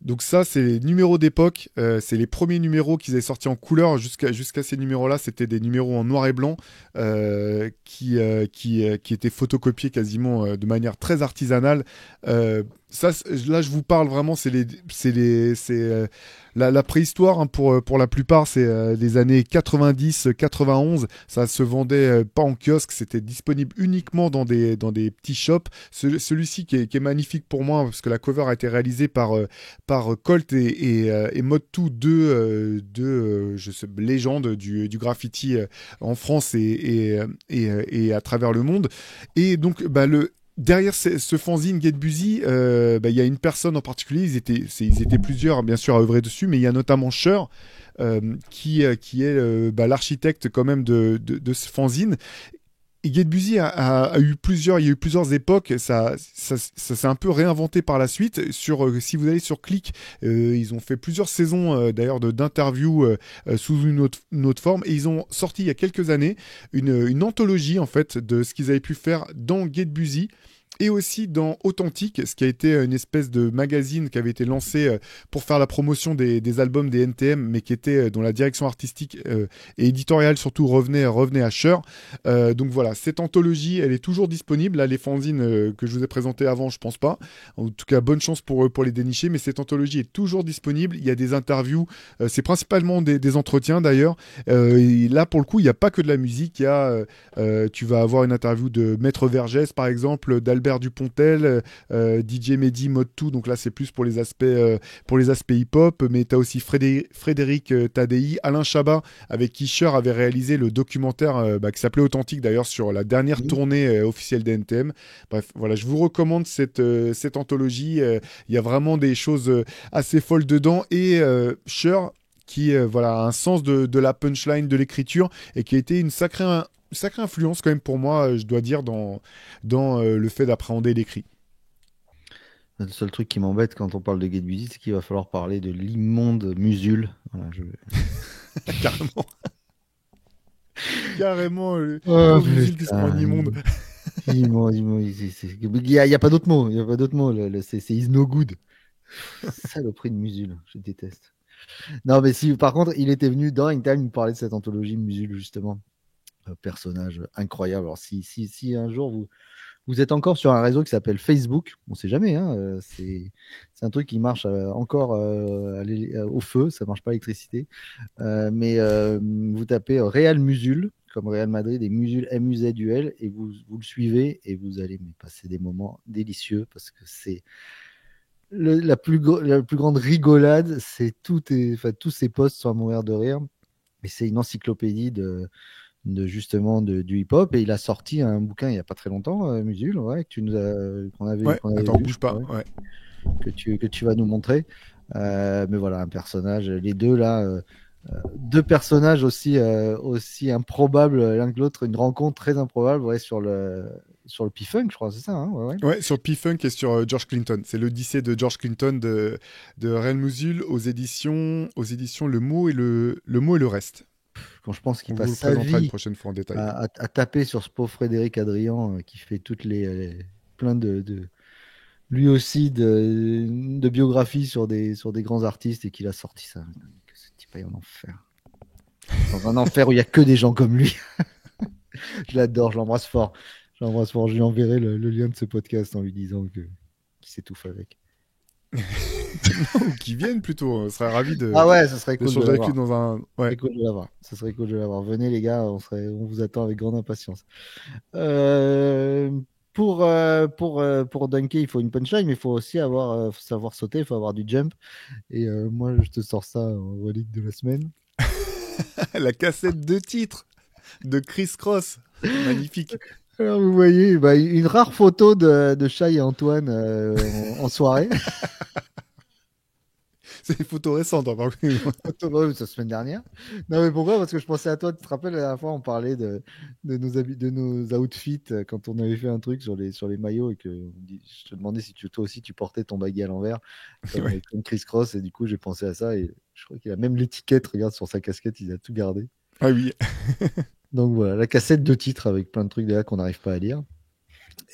Speaker 1: Donc ça, c'est les numéros d'époque. C'est les premiers numéros qu'ils avaient sortis en couleur. Jusqu'à ces numéros-là, c'était des numéros en noir et blanc qui étaient photocopiés quasiment de manière très artisanale. Là, je vous parle vraiment, la préhistoire hein, pour la plupart, c'est les années 90-91. Ça se vendait pas en kiosque, c'était disponible uniquement dans des petits shops. Celui-ci qui est magnifique pour moi, parce que la cover a été réalisée par Colt et Mod2, légendes du graffiti en France et à travers le monde. Et donc, bah, derrière ce fanzine Get Busy, il y a une personne en particulier, ils étaient plusieurs bien sûr à œuvrer dessus, mais il y a notamment Cher, qui est l'architecte quand même de ce fanzine. Et Get Busy il y a eu plusieurs époques, ça s'est un peu réinventé par la suite. Si vous allez sur Click, ils ont fait plusieurs saisons d'ailleurs d'interviews sous une autre forme, et ils ont sorti il y a quelques années une anthologie en fait de ce qu'ils avaient pu faire dans Get Busy. Et aussi dans Authentique, ce qui a été une espèce de magazine qui avait été lancé pour faire la promotion des albums des NTM, mais qui était dont la direction artistique et éditoriale surtout revenait à Cher. Donc voilà, cette anthologie, elle est toujours disponible. Là, les fanzines que je vous ai présentées avant, je pense pas. En tout cas, bonne chance pour les dénicher, mais cette anthologie est toujours disponible. Il y a des interviews, c'est principalement des entretiens d'ailleurs. Et là, pour le coup, il n'y a pas que de la musique. Tu vas avoir une interview de Maître Vergès, par exemple, d'Albert Dupontel, DJ Mehdi Mode2, donc là c'est plus pour les aspects hip-hop, mais tu as aussi Frédéric Tadei, Alain Chabat, avec qui Cher avait réalisé le documentaire qui s'appelait Authentique d'ailleurs sur la dernière tournée officielle des NTM. Bref, voilà, je vous recommande cette anthologie. Il y a vraiment des choses assez folles dedans, et Cher qui a un sens de la punchline, de l'écriture, et qui a été une sacrée influence quand même pour moi, je dois dire, dans le fait d'appréhender l'écrit.
Speaker 2: Le seul truc qui m'embête quand on parle de Get Busy, c'est qu'il va falloir parler de l'immonde Musul. Voilà,
Speaker 1: Carrément. Carrément, le
Speaker 2: Oh,
Speaker 1: pauvre Musil qui se prend un
Speaker 2: putain.
Speaker 1: immonde.
Speaker 2: Immonde, il y a pas d'autre mot. Il y a pas d'autre mot. C'est is no good. Saloperie de Musul. Je déteste. Non, mais si, par contre, il était venu dans Time nous parler de cette anthologie Musul, justement. Un personnage incroyable. Alors, si un jour vous êtes encore sur un réseau qui s'appelle Facebook, on sait jamais, hein, c'est un truc qui marche encore au feu, ça marche pas à l'électricité. Mais vous tapez Real Musul, comme Real Madrid, et Musul MUZUL, et vous le suivez, et vous allez passer des moments délicieux, parce que c'est la plus grande rigolade, tous ces posts sont à mourir de rire, mais c'est une encyclopédie justement du hip-hop, et il a sorti un bouquin il n'y a pas très longtemps, Musul, ouais,
Speaker 1: Ouais,
Speaker 2: qu'on avait
Speaker 1: attends,
Speaker 2: vu,
Speaker 1: bouge pas.
Speaker 2: ouais,
Speaker 1: Ouais.
Speaker 2: que tu vas nous montrer. Mais voilà, un personnage, les deux là, deux personnages aussi improbables l'un que l'autre, une rencontre très improbable, ouais, sur le P-Funk, je crois, c'est ça, hein, ouais.
Speaker 1: Ouais, sur P-Funk et sur George Clinton. C'est l'Odyssée de George Clinton de Ren Musul aux éditions Le Mot et le Reste.
Speaker 2: Quand je pense qu'il
Speaker 1: On vous
Speaker 2: passe
Speaker 1: le
Speaker 2: sa
Speaker 1: présentera une
Speaker 2: vie
Speaker 1: prochaine fois en détail.
Speaker 2: à taper sur ce pauvre Frédéric Adrian qui fait toutes plein lui aussi de biographies sur des grands artistes et qu'il a sorti ça. Que ce type aille en enfer. Dans un enfer où il n'y a que des gens comme lui. Je l'adore, je l'embrasse fort. Je l'embrasse fort. Je lui enverrai le lien de ce podcast en lui disant qu'il s'étouffe avec.
Speaker 1: Ou qui viennent plutôt. On serait ravis
Speaker 2: Ah ouais, ce serait cool de
Speaker 1: d'échanger avec lui
Speaker 2: l'avoir.
Speaker 1: dans un.
Speaker 2: Ce
Speaker 1: Ouais.
Speaker 2: serait cool de l'avoir. Ce serait cool de l'avoir. Venez les gars, on vous attend avec grande impatience. Pour dunker, il faut une punchline, mais il faut aussi savoir sauter, il faut avoir du jump. Et moi, je te sors ça en relique de la semaine.
Speaker 1: La cassette de titre de Chris Cross. Magnifique.
Speaker 2: Alors, vous voyez, bah, une rare photo de Shai et Antoine en soirée.
Speaker 1: C'est des photos récentes. Hein, par contre.
Speaker 2: Photo c'est la semaine dernière. Non, mais pourquoi? Parce que je pensais à toi. Tu te rappelles, la dernière fois, on parlait de nos outfits quand on avait fait un truc sur les maillots et que je te demandais si toi aussi tu portais ton baggy à l'envers
Speaker 1: Ouais.
Speaker 2: comme Chris Cross. Et du coup, j'ai pensé à ça. Et je crois qu'il a même l'étiquette. Regarde sur sa casquette, il a tout gardé.
Speaker 1: Ah oui.
Speaker 2: Donc voilà, la cassette de titres avec plein de trucs derrière qu'on n'arrive pas à lire.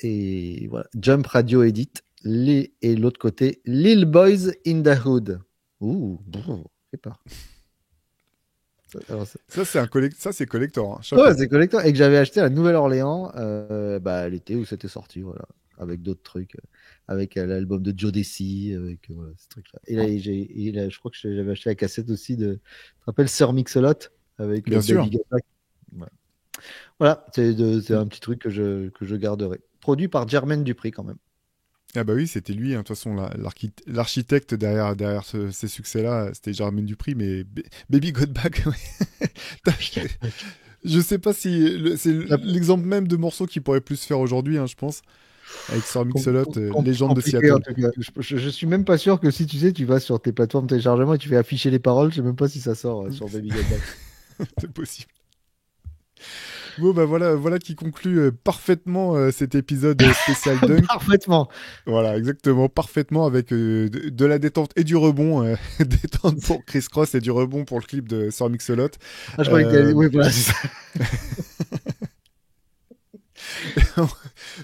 Speaker 2: Et voilà, Jump Radio Edit. Et l'autre côté, Lil Boys in the Hood. Ouh, c'est pas. Alors,
Speaker 1: Ça, c'est collector. Hein.
Speaker 2: ouais,
Speaker 1: Chapeau.
Speaker 2: c'est collector. Et que j'avais acheté à Nouvelle-Orléans l'été où c'était sorti, voilà. Avec d'autres trucs. Avec l'album de Joe Desi, avec voilà, ce truc-là. Et là, je crois que j'avais acheté la cassette aussi de. Tu te rappelles Sir Mix-a-Lot avec
Speaker 1: Bien sûr.
Speaker 2: Baby Got. Voilà, c'est un petit truc que je garderai. Produit par Jermaine Dupri quand même.
Speaker 1: Ah bah oui, c'était lui, hein. De toute façon, l'architecte derrière ces succès-là, c'était Jermaine Dupri, mais Baby Got Back, ouais. Je sais pas si c'est l'exemple même de morceau qui pourrait plus se faire aujourd'hui, hein, je pense, avec Sir Mix-a-Lot, légende de
Speaker 2: Compliqué, en
Speaker 1: Seattle.
Speaker 2: tout cas. Je suis même pas sûr que si tu vas sur tes plateformes de téléchargement et tu fais afficher les paroles, je sais même pas si ça sort sur Baby Got Back.
Speaker 1: C'est possible. Bon, bah voilà qui conclut parfaitement cet épisode spécial Dunk.
Speaker 2: Parfaitement.
Speaker 1: Voilà, exactement, parfaitement, avec de la détente et du rebond. Détente pour Chris Cross et du rebond pour le clip de Sir Mix-a-Lot.
Speaker 2: Ah, je croyais que t'allais- oui, voilà, c'est ça.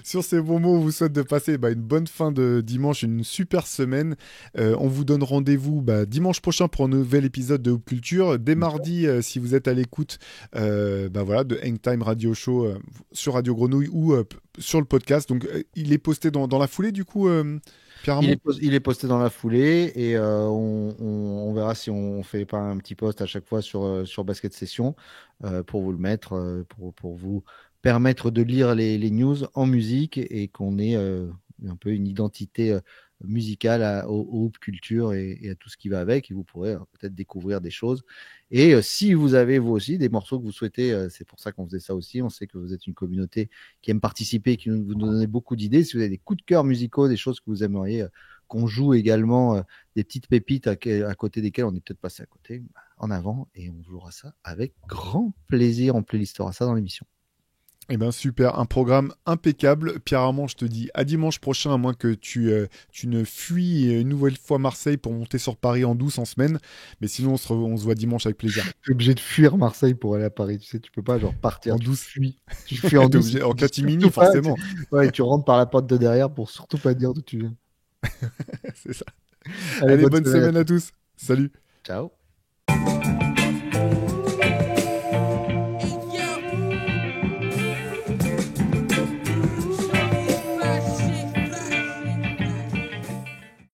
Speaker 1: Sur ces bons mots, on vous souhaite de passer une bonne fin de dimanche, une super semaine. On vous donne rendez-vous dimanche prochain pour un nouvel épisode de Hoop Culture. Dès mardi, si vous êtes à l'écoute de Hangtime Radio Show sur Radio Grenouille ou sur le podcast. Donc, il est posté dans la foulée, du coup, Pierre Ramon.
Speaker 2: Il est posté dans la foulée et on verra si on fait pas un petit post à chaque fois sur Basket Session pour vous le mettre, pour vous permettre de lire les news en musique et qu'on ait un peu une identité musicale au Hoop Culture et à tout ce qui va avec. Et vous pourrez peut-être découvrir des choses. Et si vous avez, vous aussi, des morceaux que vous souhaitez, c'est pour ça qu'on faisait ça aussi. On sait que vous êtes une communauté qui aime participer, qui vous donne beaucoup d'idées. Si vous avez des coups de cœur musicaux, des choses que vous aimeriez qu'on joue également, des petites pépites à côté desquelles on est peut-être passé à côté, en avant. Et on jouera ça avec grand plaisir. On playlistera ça dans l'émission.
Speaker 1: Eh ben super, un programme impeccable. Pierre Armand, je te dis à dimanche prochain, à moins que tu ne fuis une nouvelle fois Marseille pour monter sur Paris en douce en semaine. Mais sinon, on se voit dimanche avec plaisir.
Speaker 2: Tu es obligé de fuir Marseille pour aller à Paris. Tu sais, tu peux pas genre partir
Speaker 1: En
Speaker 2: tu
Speaker 1: douce.
Speaker 2: fuis. Tu fuis en douce.
Speaker 1: En catimini, forcément.
Speaker 2: Ouais, tu rentres par la porte de derrière pour surtout pas dire d'où tu viens.
Speaker 1: C'est ça.
Speaker 2: Allez,
Speaker 1: Bonne semaine à tous. Salut.
Speaker 2: Ciao.